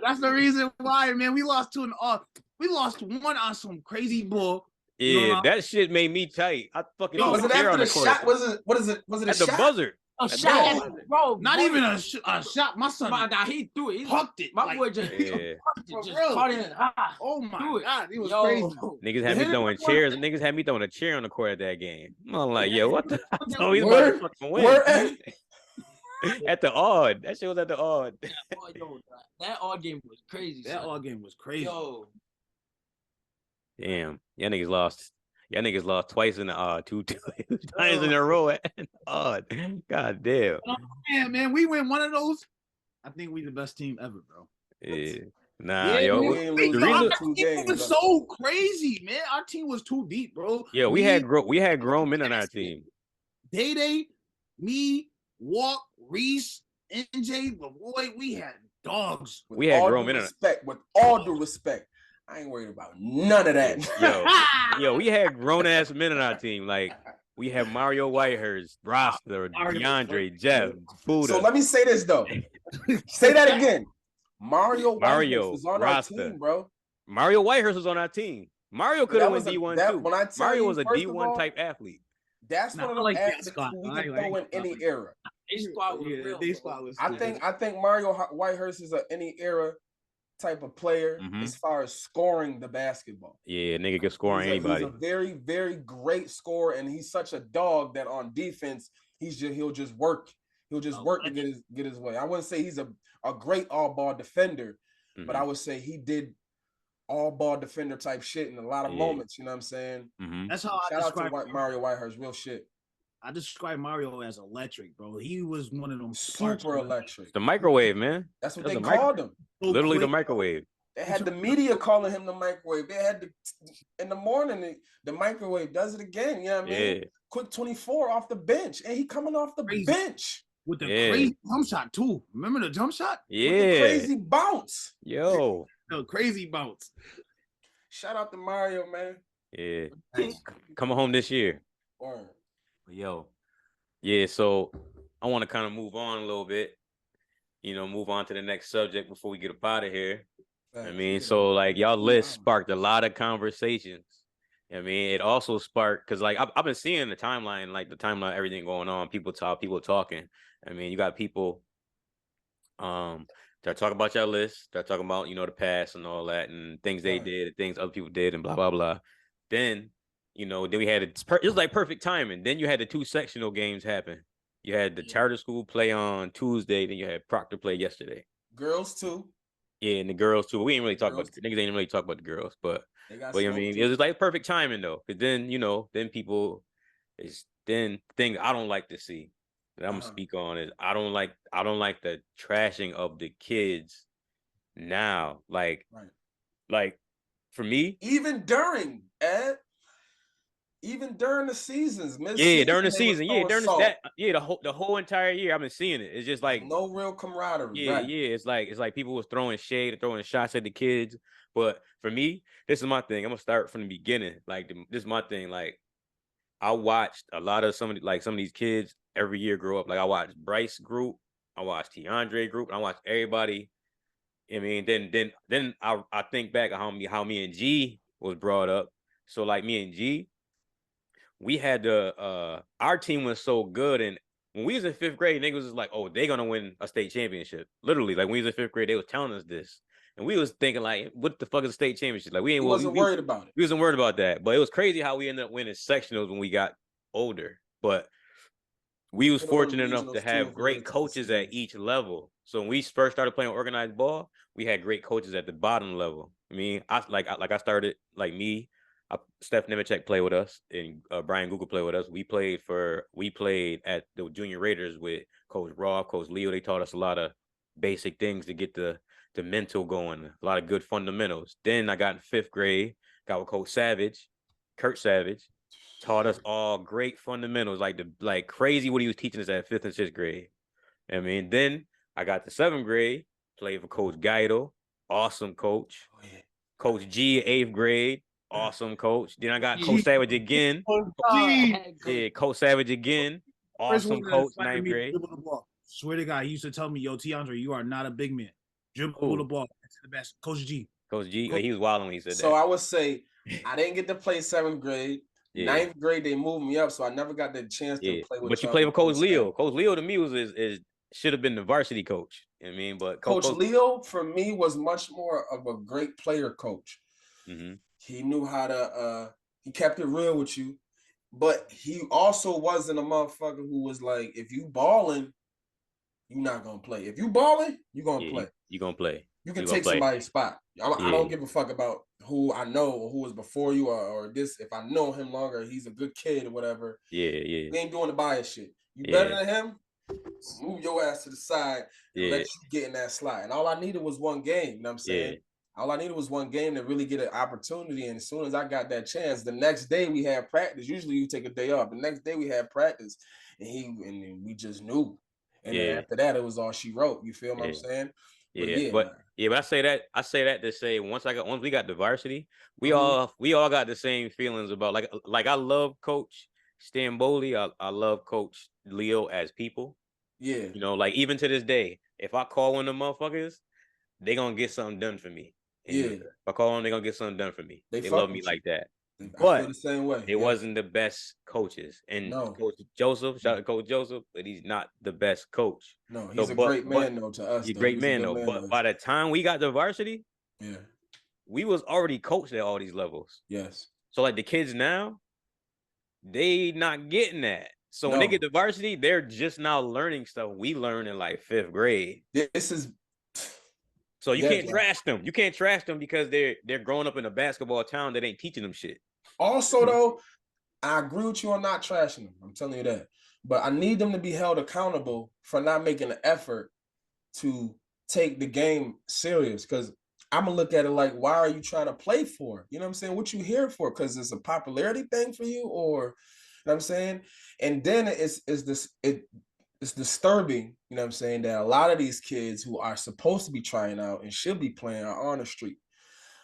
That's the reason why, man. We lost 2 in the R. We lost 1 on some crazy bull. Yeah, that shit made me tight. I fucking was it after the shot? Was it a at shot? The buzzer? A shot, bro. Not even a shot. My son, he threw it. He hucked it. My boy just caught it. Oh my god, it was crazy. Niggas had me throwing chairs. Niggas had me throwing a chair on the court of that game. I'm like, yo, what the? Word. At the odd. That shit was at the odd. Yo, that odd game was crazy. That odd game was crazy. Yo. Damn. Y'all niggas lost. Y'all niggas lost twice in the odd. Two times in a row at odd. God damn. Yeah, man. We win one of those. I think we the best team ever, bro. Yeah. Nah, yeah, yo. Man, our team was so crazy, man. Our team was too deep, bro. Yeah, we had grown men on our team. Day, me, Walk, Reese, NJ, the boy, we had dogs. We had grown men. With all due respect, I ain't worried about none of that. Yo, we had grown ass men on our team. Like we had Mario Whitehurst, Rasta, DeAndre, Jeff, Buddha. So let me say this though. Say that again. Mario Whitehurst was on Rasta. our team, bro. Mario Whitehurst was on our team. Mario could have went D1 too. Mario was a D1 type athlete. That's one of the athletes we can throw in any era. I think Mario Whitehurst is any era type of player as far as scoring the basketball. Yeah, nigga can score on anybody. He's a very, very great scorer, and he's such a dog that on defense he'll just work. He'll just work to get his way. I wouldn't say he's a great all-ball defender, but I would say he did all-ball defender type shit in a lot of moments. You know what I'm saying? That's how Shout out to Mario Whitehurst, real shit. I describe Mario as electric, bro. He was one of them super electric. The microwave, man. That's what they called him. Literally the microwave. They had the media calling him the microwave. They had in the morning the microwave does it again. You know what I mean? Quick 24 off the bench, and he coming off the bench with the crazy jump shot too. Remember the jump shot? Yeah, with the crazy bounce. Yo, the crazy bounce. Shout out to Mario, man. Yeah, coming home this year. Yo, yeah. So I want to kind of move on a little bit. Move on to the next subject before we get up out of here. I mean, so like y'all list sparked a lot of conversations. I mean, it also sparked because like I've been seeing the timeline, everything going on. People talking. I mean, you got people they're talking about your list. They're talking about the past and all that and things they did, things other people did, and blah blah blah. Then then we had it was like perfect timing. Then you had the 2 sectional games happen. You had the charter school play on Tuesday. Then you had Proctor play yesterday. Girls too. Yeah, and the girls too. We ain't really talk about the niggas. Ain't really talk about the girls, but I mean, it was like perfect timing though. Because then then people things I don't like to see that I'm gonna speak on is I don't like the trashing of the kids now. Like for me, even during the seasons, during the season, the whole entire year I've been seeing it. It's just like no real camaraderie. Yeah, it's like people was throwing shade, throwing shots at the kids. But for me, this is my thing. I'm gonna start from the beginning. Like this is my thing. Like I watched a lot of some of these kids every year grow up. Like I watched Bryce group, I watched DeAndre group, and I watched everybody. I mean, then I think back on how me and G was brought up. So like me and G, we had our team was so good, and when we was in 5th grade, niggas was like, oh, they gonna win a state championship. Literally, like when we was in 5th grade, they was telling us this. And we was thinking like, what the fuck is a state championship? Like we wasn't worried about it. We wasn't worried about that. But it was crazy how we ended up winning sectionals when we got older. But we was fortunate enough to have great coaches at each level. So when we first started playing organized ball, we had great coaches at the bottom level. I mean, I started like me. Steph Nemechek played with us, and Brian Google played with us. We played at the Junior Raiders with Coach Roth, Coach Leo. They taught us a lot of basic things to get the mental going, a lot of good fundamentals. Then I got in 5th grade, got with Coach Savage, Kurt Savage, taught us all great fundamentals, like crazy what he was teaching us at 5th and 6th grade. I mean, then I got to 7th grade, played for Coach Guido, awesome coach. Coach G, 8th grade. Awesome coach. Then I got Coach Savage again. Coach Savage again. Awesome coach, 9th grade. Swear to God, he used to tell me, yo, Tiandre, you are not a big man. Dribble the ball. That's the best. Coach G. He was wild when he said that. So I would say I didn't get to play 7th grade. 9th grade, they moved me up, so I never got the chance to play with. But you played with Coach Leo. Coach Leo to me should have been the varsity coach. I mean, but Coach Leo for me was much more of a great player coach. Mm-hmm. He knew how to he kept it real with you, but he also wasn't a motherfucker who was like, if you balling, you're not gonna play. If you balling, you're gonna play. You're gonna play. You can take somebody's spot. I don't give a fuck about who I know or who was before you or this. If I know him longer, he's a good kid or whatever. Yeah. We ain't doing the bias shit. You better than him, move your ass to the side and let you get in that slot. And all I needed was one game. You know what I'm saying? Yeah. All I needed was one game to really get an opportunity. And as soon as I got that chance, the next day we had practice. Usually you take a day off. The next day we had practice, and we just knew. And then after that, it was all she wrote. You feel what I'm saying? But I say that to say once we got the varsity, we all got the same feelings about like I love Coach Stamboli. I love Coach Leo as people. Yeah. You know, like even to this day, if I call one of the motherfuckers, they gonna get something done for me. And if I call them, they gonna get something done for me. They love me like that. I feel the same way. They wasn't the best coaches. And Coach Joseph, shout out to Coach Joseph, but he's not the best coach. No, he's a great man though to us. He's a great man though. But by the time we got to varsity, we was already coached at all these levels. Yes. So like the kids now, they not getting that. So when they get to varsity, they're just now learning stuff we learned in like 5th grade. This is so you can't trash them. You can't trash them because they're growing up in a basketball town that ain't teaching them shit. Also, though, I agree with you on not trashing them. I'm telling you that. But I need them to be held accountable for not making an effort to take the game serious. Because I'm going to look at it like, why are you trying to play for? You know what I'm saying? What you here for? Because it's a popularity thing for you? Or, you know what I'm saying? And then it's disturbing, you know what I'm saying, that a lot of these kids who are supposed to be trying out and should be playing are on the street.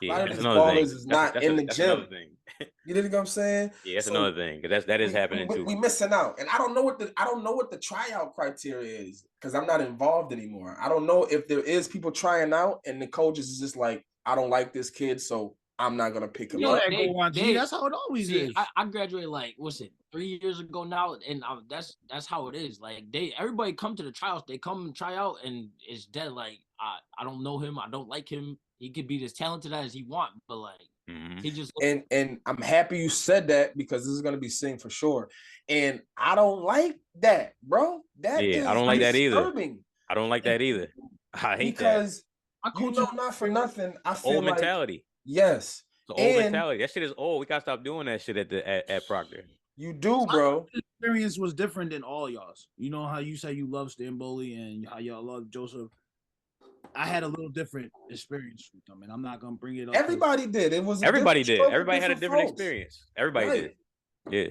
Yeah, a lot of these ballers is not in the gym. You know what I'm saying? Yeah, that's another thing. Because that is happening too. We missing out. And I don't know what the tryout criteria is because I'm not involved anymore. I don't know if there is people trying out and the coaches is just like, I don't like this kid, so I'm not gonna pick him up. That's how it always is. I graduated like 3 years ago now, and that's how it is. Like everybody come to the tryouts, they come and try out, and it's dead. Like I don't know him, I don't like him. He could be as talented as he want, but like he just and I'm happy you said that because this is gonna be seen for sure. And I don't like that, bro. That is I don't like that either. I don't like that either. I hate because not for nothing. I feel old mentality. Yes. It's old mentality. That shit is old. We gotta stop doing that shit at Proctor. You do, bro. My experience was different than all y'all's. You know how you say you love Stamboli and how y'all love Joseph. I had a little different experience with them, and I'm not gonna bring it up. Everybody did. It was everybody did. Everybody had a different experience. Everybody did. Yeah.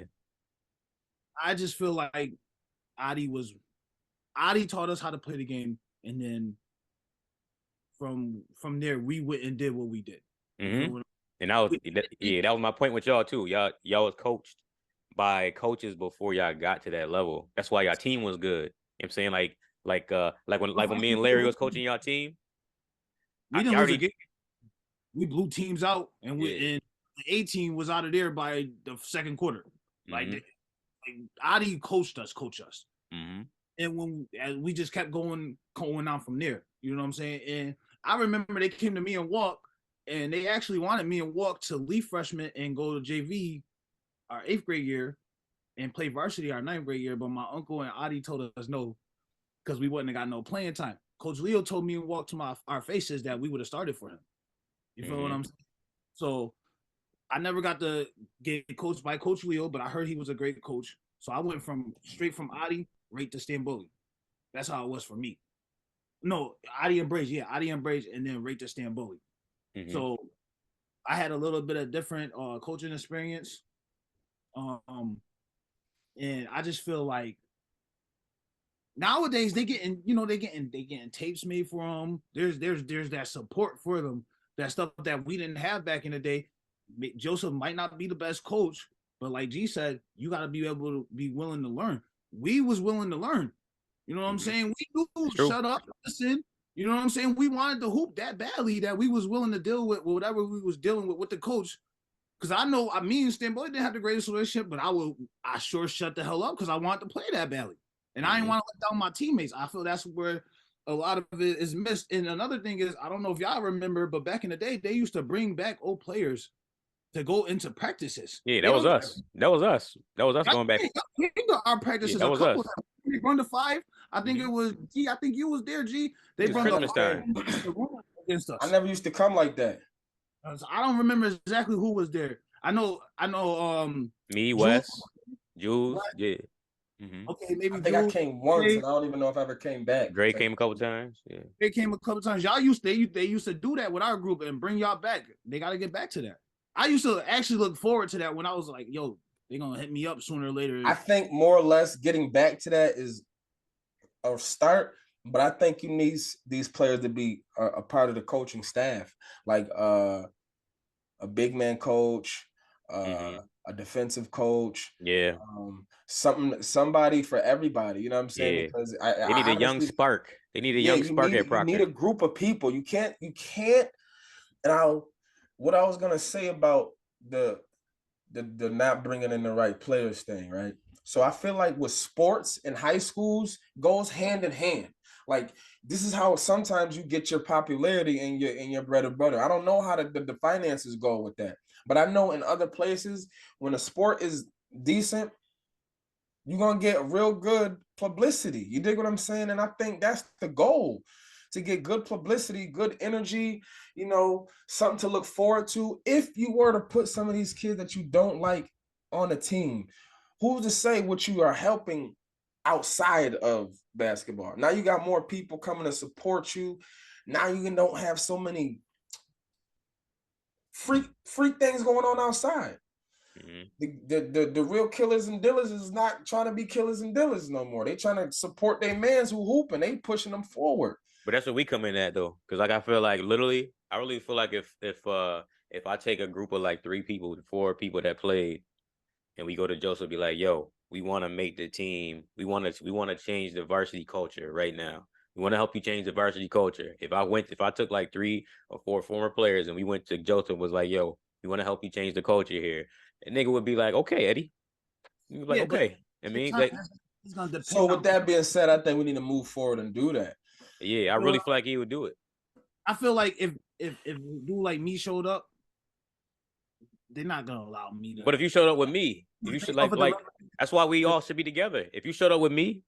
I just feel like Adi taught us how to play the game, and then from there we went and did what we did. Mm-hmm. And that was my point with y'all too. Y'all was coached by coaches before y'all got to that level. That's why y'all team was good. You know what I'm saying? Like when me and Larry was coaching y'all team, we didn't lose a game. We blew teams out, and the A team was out of there by the second quarter. Mm-hmm. Like Adi coached us. Mm-hmm. And we just kept going on from there. You know what I'm saying? And I remember they came to me and Walk, and they actually wanted me and Walk to leave freshman and go to JV our 8th grade year and play varsity our 9th grade year. But my uncle and Adi told us no, because we wouldn't have got no playing time. Coach Leo told me and Walk to our faces that we would have started for him. You feel what I'm saying? So I never got to get coached by Coach Leo, but I heard he was a great coach. So I went straight from Adi right to Stamboli. That's how it was for me. No, Adi and Brage, and then right to Stamboli. Mm-hmm. So I had a little bit of different coaching experience. And I just feel like nowadays they getting tapes made for them. There's that support for them. That stuff that we didn't have back in the day. Joseph might not be the best coach, but like G said, you got to be able to be willing to learn. We was willing to learn. You know what I'm saying? We knew, shut up, listen. You know what I'm saying? We wanted to hoop that badly that we was willing to deal with whatever we was dealing with the coach. Because I know me and Stamboli didn't have the greatest relationship, but I sure shut the hell up because I wanted to play that badly. And I didn't want to let down my teammates. I feel that's where a lot of it is missed. And another thing is, I don't know if y'all remember, but back in the day, they used to bring back old players to go into practices. Yeah, that was us. That was us going back. Our practices. Yeah, that was us. We run to 5. I think it was G. I think you was there, G. They brought Christmas time against us. I never used to come like that. I don't remember exactly who was there. I know. Me, Wes, Jules, yeah. Okay, maybe I think I came once, and I don't even know if I ever came back. Gray came a couple times. Yeah, they came a couple times. Y'all they used to do that with our group and bring y'all back. They got to get back to that. I used to actually look forward to that when I was like, yo, they're gonna hit me up sooner or later. I think more or less getting back to that is a start, but I think you need these players to be a part of the coaching staff, like a big man coach, a defensive coach. Yeah. Somebody for everybody. You know what I'm saying? Yeah. Because they need a young spark. They need a young spark at Proctor. You need a group of people. You can't. And what I was gonna say about the not bringing in the right players thing, right? So I feel like with sports in high schools goes hand in hand. Like this is how sometimes you get your popularity and your bread and butter. I don't know how the finances go with that, but I know in other places when a sport is decent, you're gonna get real good publicity. You dig what I'm saying? And I think that's the goal, to get good publicity, good energy, you know, something to look forward to. If you were to put some of these kids that you don't like on a team, who's to say what you are helping outside of basketball? Now you got more people coming to support you. Now you don't have so many freak things going on outside. The real killers and dealers is not trying to be killers and dealers no more. They trying to support their mans who hooping. They pushing them forward. But that's what we come in at though, because like I feel like literally, I really feel like if I take a group of like 4 people that played, and we go to Joseph, be like, yo, we want to make the team. We want to change the varsity culture right now. We want to help you change the varsity culture. If I took like 3 or 4 former players and we went to Joseph, was like, yo, we want to help you change the culture here. A nigga would be like, okay, Eddie. You'd be like, okay. I mean, like, it's gonna depend. So with that being said, I think we need to move forward and do that. Yeah, I really feel like he would do it. I feel like if a dude like me showed up, they're not gonna allow me to. But if you showed up with me, you should like that's why we all should be together. If you showed up with me,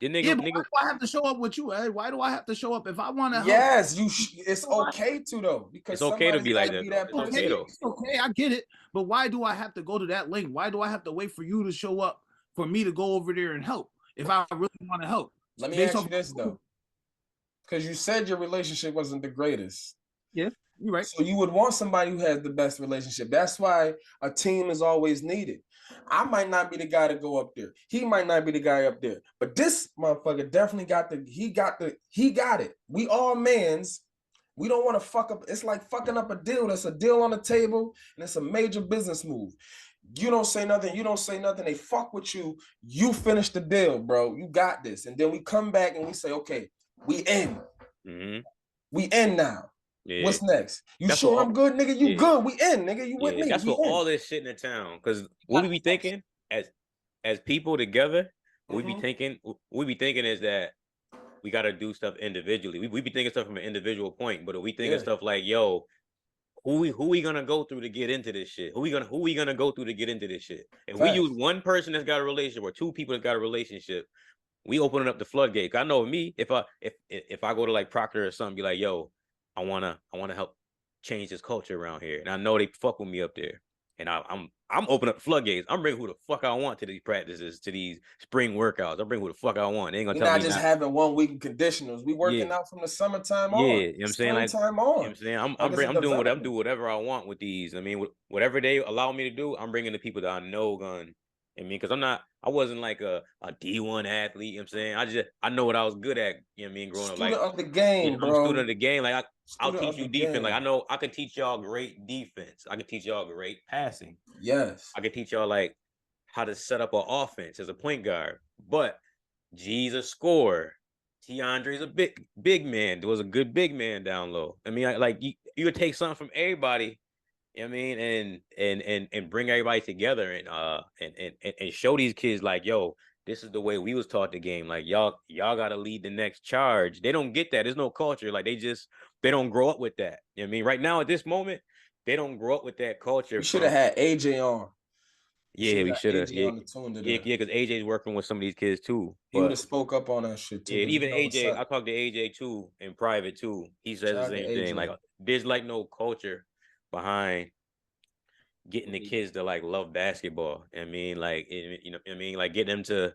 the nigga, why do I have to show up with you? Why do I have to show up if I want to help? Yes, it's okay to though, because it's okay to be like that. It's okay, I get it, but why do I have to go to that link? Why do I have to wait for you to show up for me to go over there and help if I really want to help? Let me ask you this though, because you said your relationship wasn't the greatest. Yeah, you're right. So you would want somebody who has the best relationship. That's why a team is always needed. I might not be the guy to go up there. He might not be the guy up there. But this motherfucker definitely he got it. We all mans. We don't want to fuck up. It's like fucking up a deal. There's a deal on the table, and it's a major business move. You don't say nothing. You don't say nothing. They fuck with you. You finish the deal, bro. You got this. And then we come back and we say, okay, we in. We in now. Yeah. What's next? You that's sure I'm good, nigga? You good? We in, nigga. You with me? That's what all this shit in the town. Because what we be thinking as people together, we be thinking is that we got to do stuff individually. We be thinking stuff from an individual point, but we thinking stuff like, yo, who we gonna go through to get into this shit? Who we gonna go through to get into this shit? If we use one person that's got a relationship or 2 people that got a relationship, we opening up the floodgate. I know me, if I go to like Proctor or something, be like, yo, I wanna help change this culture around here, and I know they fuck with me up there, and I'm opening up the floodgates. I'm bringing who the fuck I want to these practices, to these spring workouts. I'm bringing who the fuck I want. They ain't gonna tell me. Not just having 1 week of conditionals. We working out from the summertime on. Yeah, you know what I'm saying? Like, summertime on. You know what I'm saying? I'm doing whatever I want with these. I mean, whatever they allow me to do, I'm bringing the people that I know gonna. I mean, because I wasn't like a D1 athlete, you know what I'm saying? I know what I was good at, you know what I mean, growing up. Like, of the game, bro. I'm a student of the game. Like, I'll teach you defense. Like, I know I can teach y'all great defense. I can teach y'all great passing. Yes. I can teach y'all, like, how to set up an offense as a point guard. But G's a scorer. Tiandre's a big man. There was a good big man down low. I mean, you would take something from everybody, you know what I mean, and bring everybody together and show these kids like, yo, this is the way we was taught the game. Like, y'all gotta lead the next charge. They don't get that. There's no culture. Like, they don't grow up with that. You know what I mean? Right now at this moment, they don't grow up with that culture. You should have had AJ on. Yeah, we should have. AJ on the tune to Yeah, that. because AJ's working with some of these kids too. He would have spoke up on that shit too. Yeah, even you know AJ, I talked to AJ too in private too. He says the same thing. Like, there's like no culture behind getting the kids to like love basketball. I mean, like, you know, I mean, like, get them to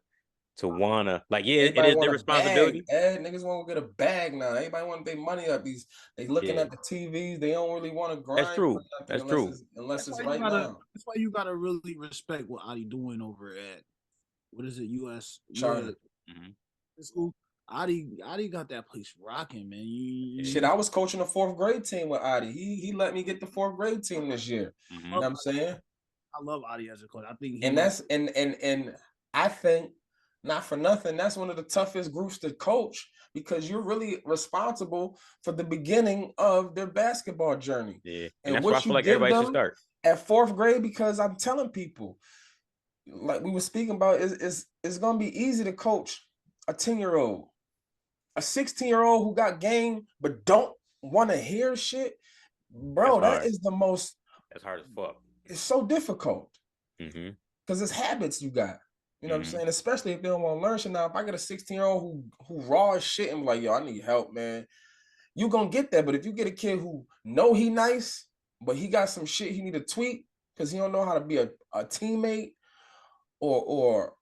wanna, like, yeah, everybody it is their responsibility. Niggas want to get a bag now. Everybody want their money up. They looking at the TVs. They don't really want to grind. That's true. That's true. Unless it's right now. That's why you gotta really respect what Adi doing over at, what is it, US Charter school. Adi got that place rocking, man. Shit, I was coaching the 4th grade team with Adi. He let me get the 4th grade team this year. You know what I'm saying? I love Adi as a coach. I think and I think, not for nothing, that's one of the toughest groups to coach, because you're really responsible for the beginning of their basketball journey. Yeah, and that's why I feel like everybody should start at 4th grade, because I'm telling people, like we were speaking about, it's gonna be easy to coach a 10-year-old, a 16-year-old who got game but don't want to hear shit, bro. That's hard as fuck. It's so difficult because it's habits you got. You know what I'm saying? Especially if they don't want to learn shit. Now, if I get a 16-year-old who raw as shit and be like, yo, I need help, man, you gonna get that. But if you get a kid who know he nice, but he got some shit he need to tweak because he don't know how to be a teammate or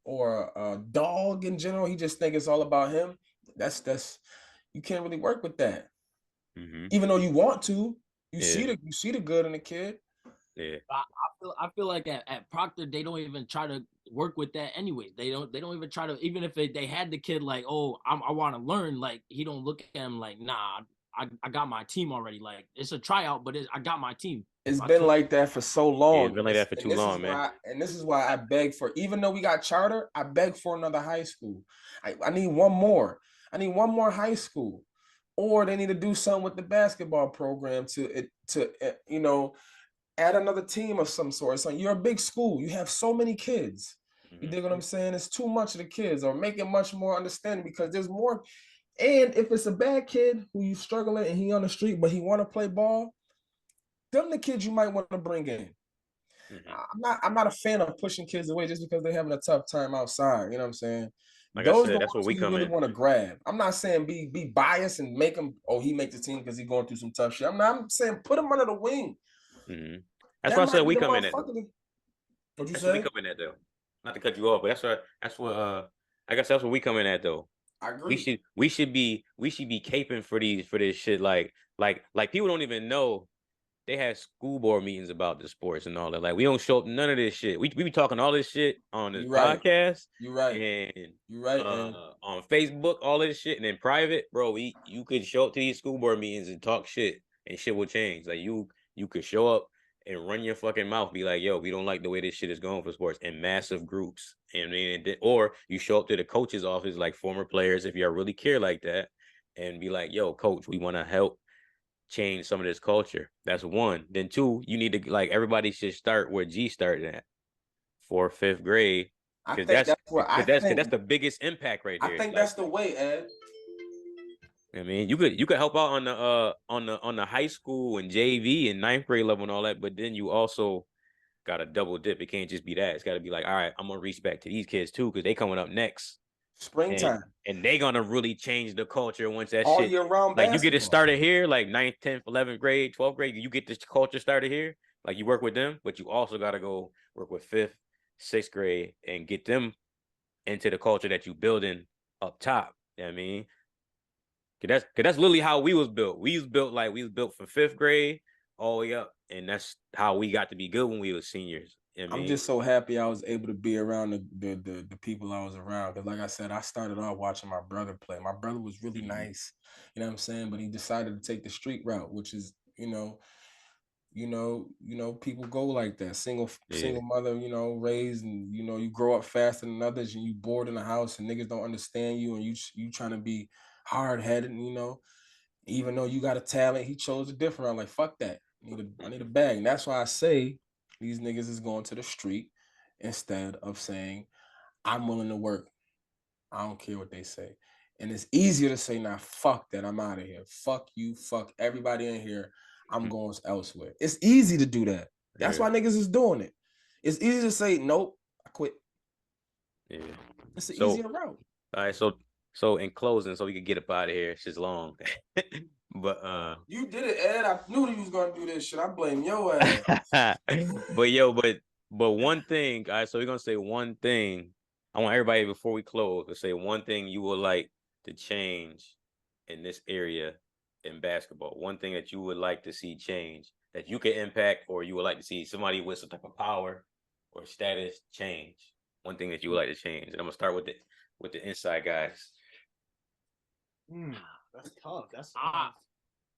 a dog in general, he just think it's all about him. That's you can't really work with that. Even though you want to, you see the good in the kid. Yeah, I feel like at Proctor they don't even try to work with that anyways. They don't even try to, even if they had the kid like, oh, I want to learn, like he don't look at him like, nah, I got my team already. Like it's a tryout, but I got my team. It's been like that for so long. Yeah, it's been like that for too long, man. And this is why I beg for, even though we got charter, I beg for another high school. I need one more. I need one more high school, or they need to do something with the basketball program to you know, add another team of some sort. So you're a big school. You have so many kids. You dig what I'm saying? It's too much of the kids, or make it much more understanding, because there's more. And if it's a bad kid who you struggling and he on the street, but he want to play ball, them the kids you might want to bring in. I'm not a fan of pushing kids away just because they're having a tough time outside. You know what I'm saying? Like those I said, that's what we come really in. want to grab. I'm not saying be biased and make him, oh, he make the team because he's going through some tough shit. I'm saying put him under the wing. That's why I said we come in at. What you say? What we come in at though. Not to cut you off, but that's what I guess that's what we come in at though. I agree. We should be caping for this shit. Like people don't even know they had school board meetings about the sports and all that. Like we don't show up none of this shit. We be talking all this shit on this podcast. You're right. And you're right. On Facebook, all this shit, and in private, bro, you could show up to these school board meetings and talk shit, and shit will change. Like you could show up and run your fucking mouth, be like, yo, we don't like the way this shit is going for sports, in massive groups. And or you show up to the coach's office, like former players, if you really care like that, and be like, yo, coach, we want to help change some of this culture. That's one. Then two, you need to, like, everybody should start where G started at, 4th, 5th grade. Because that's the biggest impact right there. I think that's the way, Ed. I mean, you could help out on the high school and JV and 9th grade level and all that, but then you also got to double dip. It can't just be that. It's got to be like, all right, I'm gonna reach back to these kids too, because they coming up next springtime, and they gonna really change the culture once that all shit year round. Like you get it started here, like 9th, 10th, 11th grade, 12th grade. You get this culture started here. Like you work with them, but you also got to go work with 5th, 6th grade and get them into the culture that you building up top. You know what I mean? Cause that's literally how we was built. We was built from 5th grade all the way up, and that's how we got to be good when we were seniors. You know I'm just so happy I was able to be around the people I was around. Because like I said, I started off watching my brother play. My brother was really nice, you know what I'm saying? But he decided to take the street route, which is, you know, people go like that. Single mother, raised, and you grow up faster than others, and you bored in the house, and niggas don't understand you, and you trying to be hard-headed, even though you got a talent. He chose a different route. Like, fuck that. I need a bag. And that's why I say these niggas is going to the street instead of saying, I'm willing to work. I don't care what they say. And it's easier to say, nah, fuck that. I'm out of here. Fuck you. Fuck everybody in here. I'm going elsewhere. It's easy to do that. That's why niggas is doing it. It's easy to say nope, I quit. Yeah. It's an easier route. All right, so in closing, so we can get up out of here. It's just long. But you did it, Ed. I knew that you was gonna do this shit. I blame your ass. but one thing, all right, so we're gonna say one thing. I want everybody before we close to say one thing you would like to change in this area in basketball. One thing that you would like to see change that you can impact, or you would like to see somebody with some type of power or status change. One thing that you would like to change. And I'm gonna start with the inside guys. That's tough. That's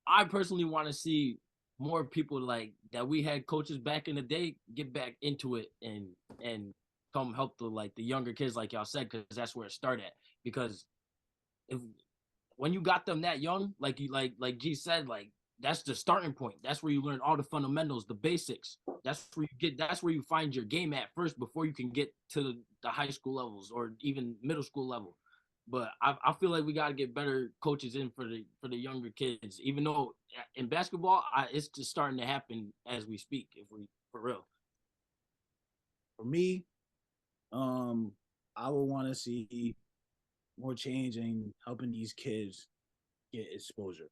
I personally want to see more people like that. We had coaches back in the day get back into it and come help the younger kids, like y'all said, because that's where it started at. Because when you got them that young, like G said, like that's the starting point. That's where you learn all the fundamentals, the basics. That's where you find your game at first before you can get to the high school levels or even middle school level. But I feel like we got to get better coaches in for the younger kids. Even though in basketball, it's just starting to happen as we speak. If we for real. For me, I would want to see more change in helping these kids get exposure.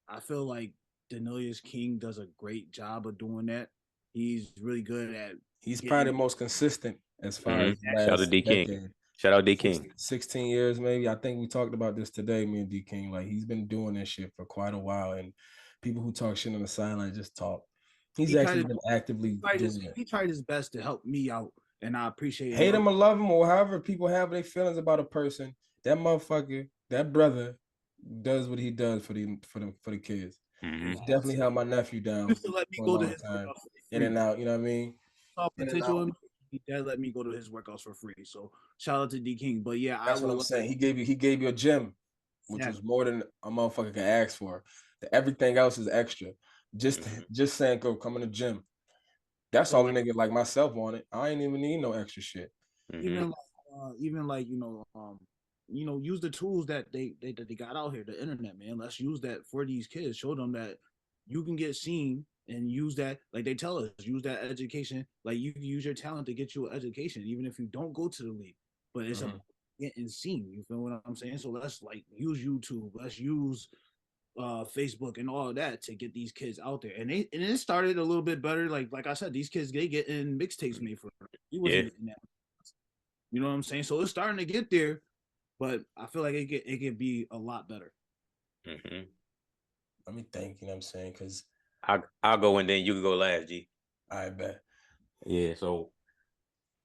I feel like Denilius King does a great job of doing that. He's really good at. He's probably the most consistent as far as shout out to D King. Shout out D King. 16 years, maybe. I think we talked about this today, me and D King. Like, he's been doing this shit for quite a while, and people who talk shit on the sideline just talk. He's actually been actively doing it. He tried his best to help me out, and I appreciate it. Hate him or love him, or however people have their feelings about a person. That motherfucker, that brother, does what he does for the kids. He definitely held my nephew down to let me go to his time, in and out. You know what I mean? Potential. He did let me go to his workouts for free. So shout out to D King. But yeah, that's what I'm saying. He gave you a gym, which was more than a motherfucker can ask for. Everything else is extra. Just saying, go come in the gym. That's all a nigga like myself wanted. I ain't even need no extra shit. Even like use the tools that they got out here, the internet, man. Let's use that for these kids. Show them that you can get seen and use that, like they tell us, use that education. Like you can use your talent to get you an education, even if you don't go to the league. But it's about getting seen. You feel what I'm saying? So let's like use YouTube. Let's use Facebook and all of that to get these kids out there. And it started a little bit better. Like I said, these kids, they get in mixtapes made for them. He wasn't getting that. You know what I'm saying? So it's starting to get there, but I feel like it could be a lot better. Let me think, you know what I'm saying? Because I'll go and then you can go last, G. I bet. Yeah, so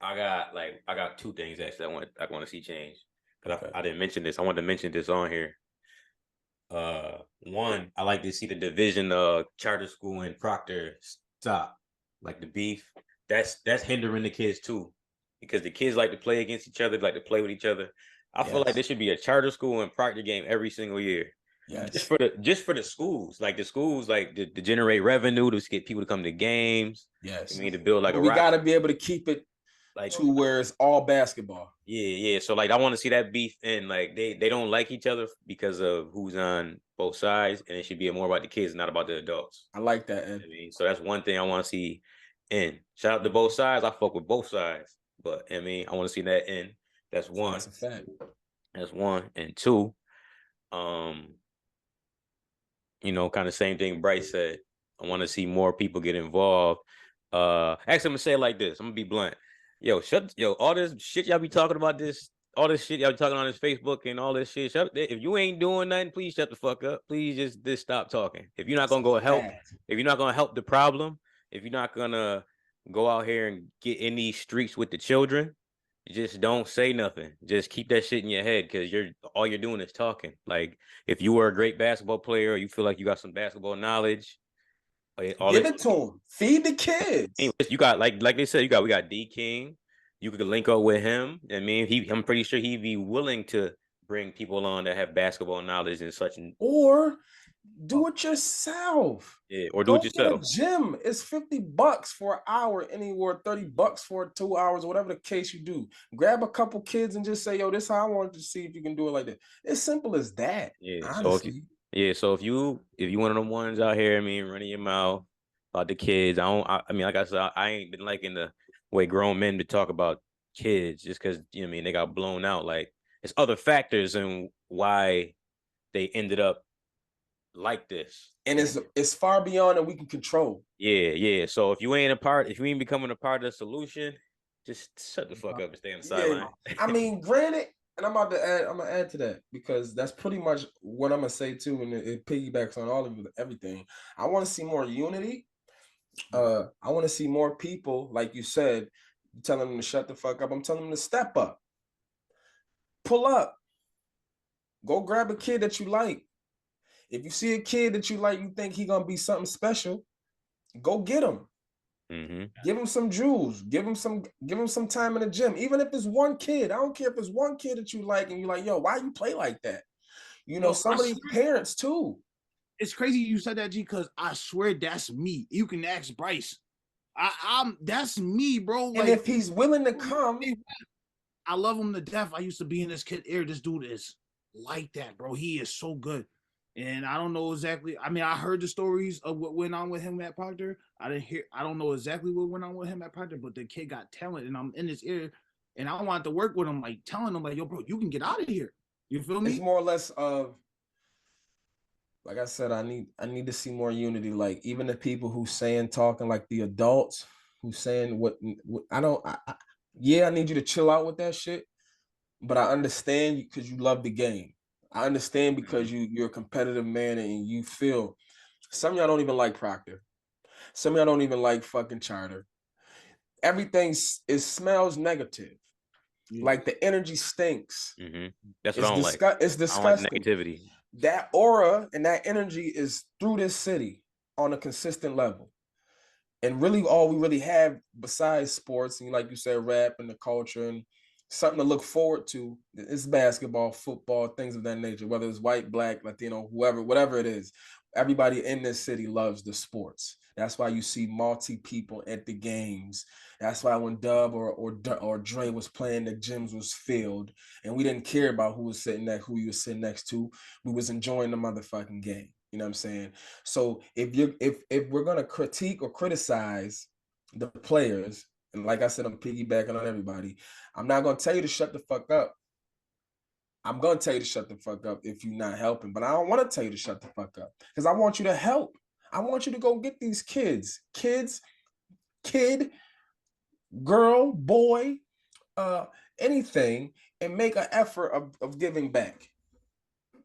I got two things actually I want to see change. Because I didn't mention this. I wanted to mention this on here. One, I like to see the division of charter school and Proctor stop. Like the beef. That's hindering the kids too. Because the kids like to play against each other, like to play with each other. I feel like there should be a charter school and Proctor game every single year. Yes. Just for the schools, like the schools, like to generate revenue, to get people to come to games. Yes. I mean, to build like we got to be able to keep it like to where it's all basketball. Yeah. So like, I want to see that beef, and like they don't like each other because of who's on both sides, and it should be more about the kids, not about the adults. I like that. I mean, so that's one thing I want to see. And shout out to both sides. I fuck with both sides, but I mean, I want to see that in. That's one. That's a fact. That's one. And two, kind of same thing Bryce said. I want to see more people get involved. Actually, I'm gonna say it like this. I'm gonna be blunt. All this shit y'all be talking about all this shit y'all be talking on this Facebook and all this shit. If you ain't doing nothing, please shut the fuck up. Please just stop talking. If you're not gonna go help, if you're not gonna help the problem, if you're not gonna go out here and get in these streets with the children, just don't say nothing. Just keep that shit in your head, because all you're doing is talking. Like, if you were a great basketball player, or you feel like you got some basketball knowledge, give it to them. Feed the kids. Anyways, you got like they said, we got D King. You could link up with him. I mean, I'm pretty sure he'd be willing to bring people on that have basketball knowledge and such. Or do it yourself. Yeah, or do it yourself. Get a gym. It's $50 for an hour, anywhere $30 for 2 hours, whatever the case you do. Grab a couple kids and just say, yo, this is how I want to see if you can do it like that. It's simple as that. Yeah. Honestly. So if you one of them ones out here, running your mouth about the kids, like I said, I ain't been liking way grown men to talk about kids just because, you know what I mean, they got blown out. Like, it's other factors and why they ended up like this. And it's far beyond that we can control. Yeah. So if you ain't becoming a part of the solution, just shut the fuck up and stay on the sideline. I mean, granted, and I'm gonna add to that because that's pretty much what I'm gonna say too, and it piggybacks on all of everything. I want to see more unity. I want to see more people, like you said, telling them to shut the fuck up. I'm telling them to step up, pull up, go grab a kid that you like. If you see a kid that you like, you think he gonna be something special, go get him. Mm-hmm. Give him some jewels. Give him some time in the gym. Even if it's one kid, I don't care if it's one kid that you like and you're like, yo, why you play like that? You know, some of these parents too. It's crazy you said that, G, because I swear that's me. You can ask Bryce. I'm that's me, bro. And like, if he's willing to come, I love him to death. I used to be in this kid ear. This dude is like that, bro. He is so good. And I don't know exactly. I mean, I heard the stories of what went on with him at Proctor. I don't know exactly what went on with him at Proctor, but the kid got talent, and I'm in his ear, and I wanted to work with him, like telling him, like, yo, bro, you can get out of here. You feel me? It's more or less of, like I said, I need to see more unity. Like even the people who talking like the adults who saying what I need you to chill out with that shit, but I understand you because you love the game. I understand because you're a competitive man and you feel. Some of y'all don't even like Proctor. Some of y'all don't even like fucking Charter. Everything smells negative. Yeah. Like the energy stinks. Mm-hmm. That's what I don't like. It's disgusting. I don't like negativity. That aura and that energy is through this city on a consistent level. And really all we really have besides sports and like you said, rap and the culture and something to look forward to is basketball, football, things of that nature, whether it's white, black, Latino, whatever it is. Everybody in this city loves the sports. That's why you see multi people at the games. That's why when Dub or Dre was playing, the gyms was filled, and we didn't care about who you were sitting next to. We was enjoying the motherfucking game. You know what I'm saying? So if we're gonna critique or criticize the players, and like I said, I'm piggybacking on everybody. I'm not gonna tell you to shut the fuck up. I'm gonna tell you to shut the fuck up if you're not helping, but I don't want to tell you to shut the fuck up because I want you to help. I want you to go get these kids, kid, girl, boy, anything, and make an effort of giving back.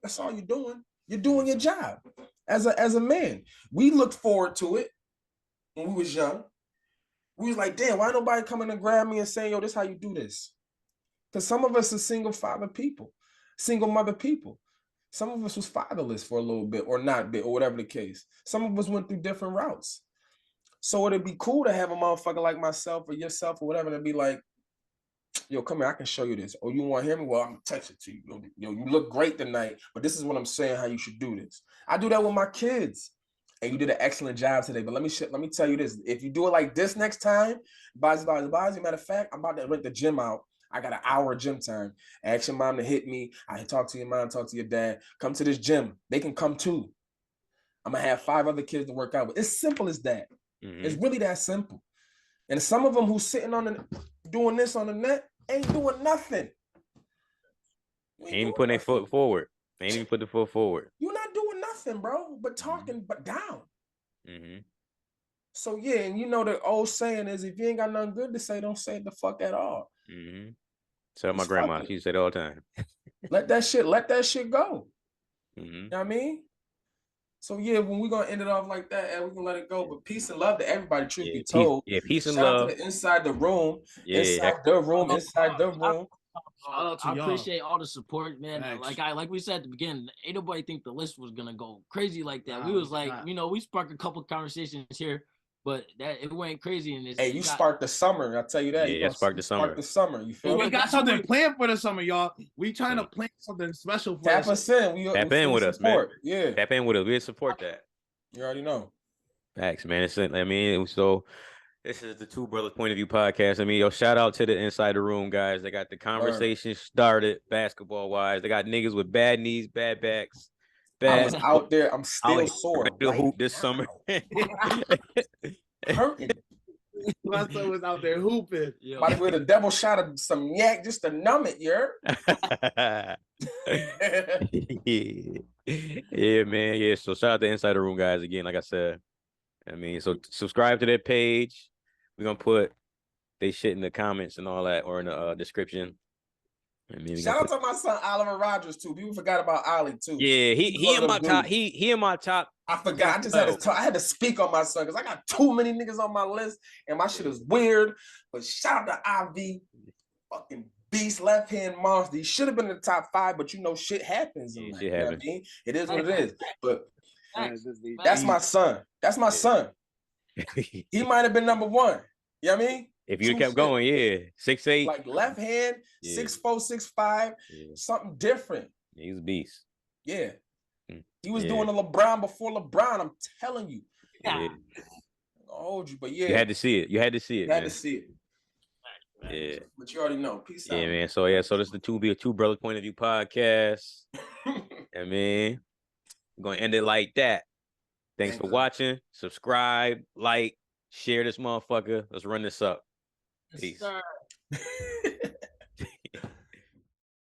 That's all you're doing. You're doing your job as a man. We looked forward to it when we was young. We was like, damn, why nobody coming and grab me and saying, yo, this is how you do this? Because some of us are single father people, single mother people. Some of us was fatherless for a little bit or not bit or whatever the case. Some of us went through different routes. So it'd be cool to have a motherfucker like myself or yourself or whatever to be like, yo, come here, I can show you this. Oh, you want to hear me? Well, I'm going to text it to you. Yo, you look great tonight, but this is what I'm saying, how you should do this. I do that with my kids. And you did an excellent job today. But let me tell you this. If you do it like this next time, matter of fact, I'm about to rent the gym out. I got an hour of gym time. Ask your mom to hit me. I talk to your mom, talk to your dad. Come to this gym. They can come too. I'm going to have 5 other kids to work out with. It's simple as that. Mm-hmm. It's really that simple. And some of them who's sitting doing this on the net ain't doing nothing. Ain't even putting their foot forward. Ain't even put the foot forward. You're not doing nothing, bro, but talking, but down. Mm-hmm. So, yeah, and you know the old saying is if you ain't got nothing good to say, don't say it the fuck at all. Mm-hmm. So my grandma, she said it all the time. let that shit go. Mm-hmm. You know what I mean? So, yeah, when we're going to end it off like that, and we can let it go. But peace and love to everybody, truth be told. Peace and love. Shout out to inside the room. Yeah, inside the room. I appreciate all the support, man. Thanks. Like we said at the beginning, ain't nobody think the list was gonna go crazy like that. We was like, we sparked a couple conversations here, but that it went crazy. And hey, you sparked the summer. I'll tell you that. Yeah, sparked the summer. You feel me? We got something planned for the summer, y'all. We trying to plan something special for us. Tap us in. Tap in with us, man. Yeah. Tap in with us. We support that. You already know. Thanks, man. So this is the Two Brothers Point of View podcast. Shout out to the Inside the Room guys. They got the conversation started basketball wise. They got niggas with bad knees, bad backs. I was out there. I'm still sore. To hoop this summer. Hurting. My son was out there hooping. About to go with a double shot of some yak just to numb it, you heard? Yeah, man. Yeah. So shout out to Insider Room guys again. Like I said, I mean, so subscribe to their page. We're gonna put they shit in the comments and all that, or in the description. I mean, shout out to my son Oliver Rogers too. People forgot about Ollie too. Yeah, he in my top. He in my top. I forgot. I just had to speak on my son because I got too many niggas on my list and my shit is weird. But shout out to IV, fucking beast, left hand monster. He should have been in the top 5, but you know shit happens. Yeah, shit happens. I mean? It is what it is. But That's my son. That's my son. He might have been number 1. You know what I mean? If you kept going, yeah, 6'8", like left hand, 6'4", 6'5", something different. Yeah, he's a beast. Yeah, he was doing the LeBron before LeBron. I'm telling you. Yeah. I'll hold you, but yeah, you had to see it. You had to see it. You had to see it. Yeah, but you already know. Peace out. Yeah, man. So so this is the Two Brothers Point of View podcast. I mean, we're gonna end it like that. Thanks for watching. Subscribe, like, share this motherfucker. Let's run this up. Peace. Yes, sir.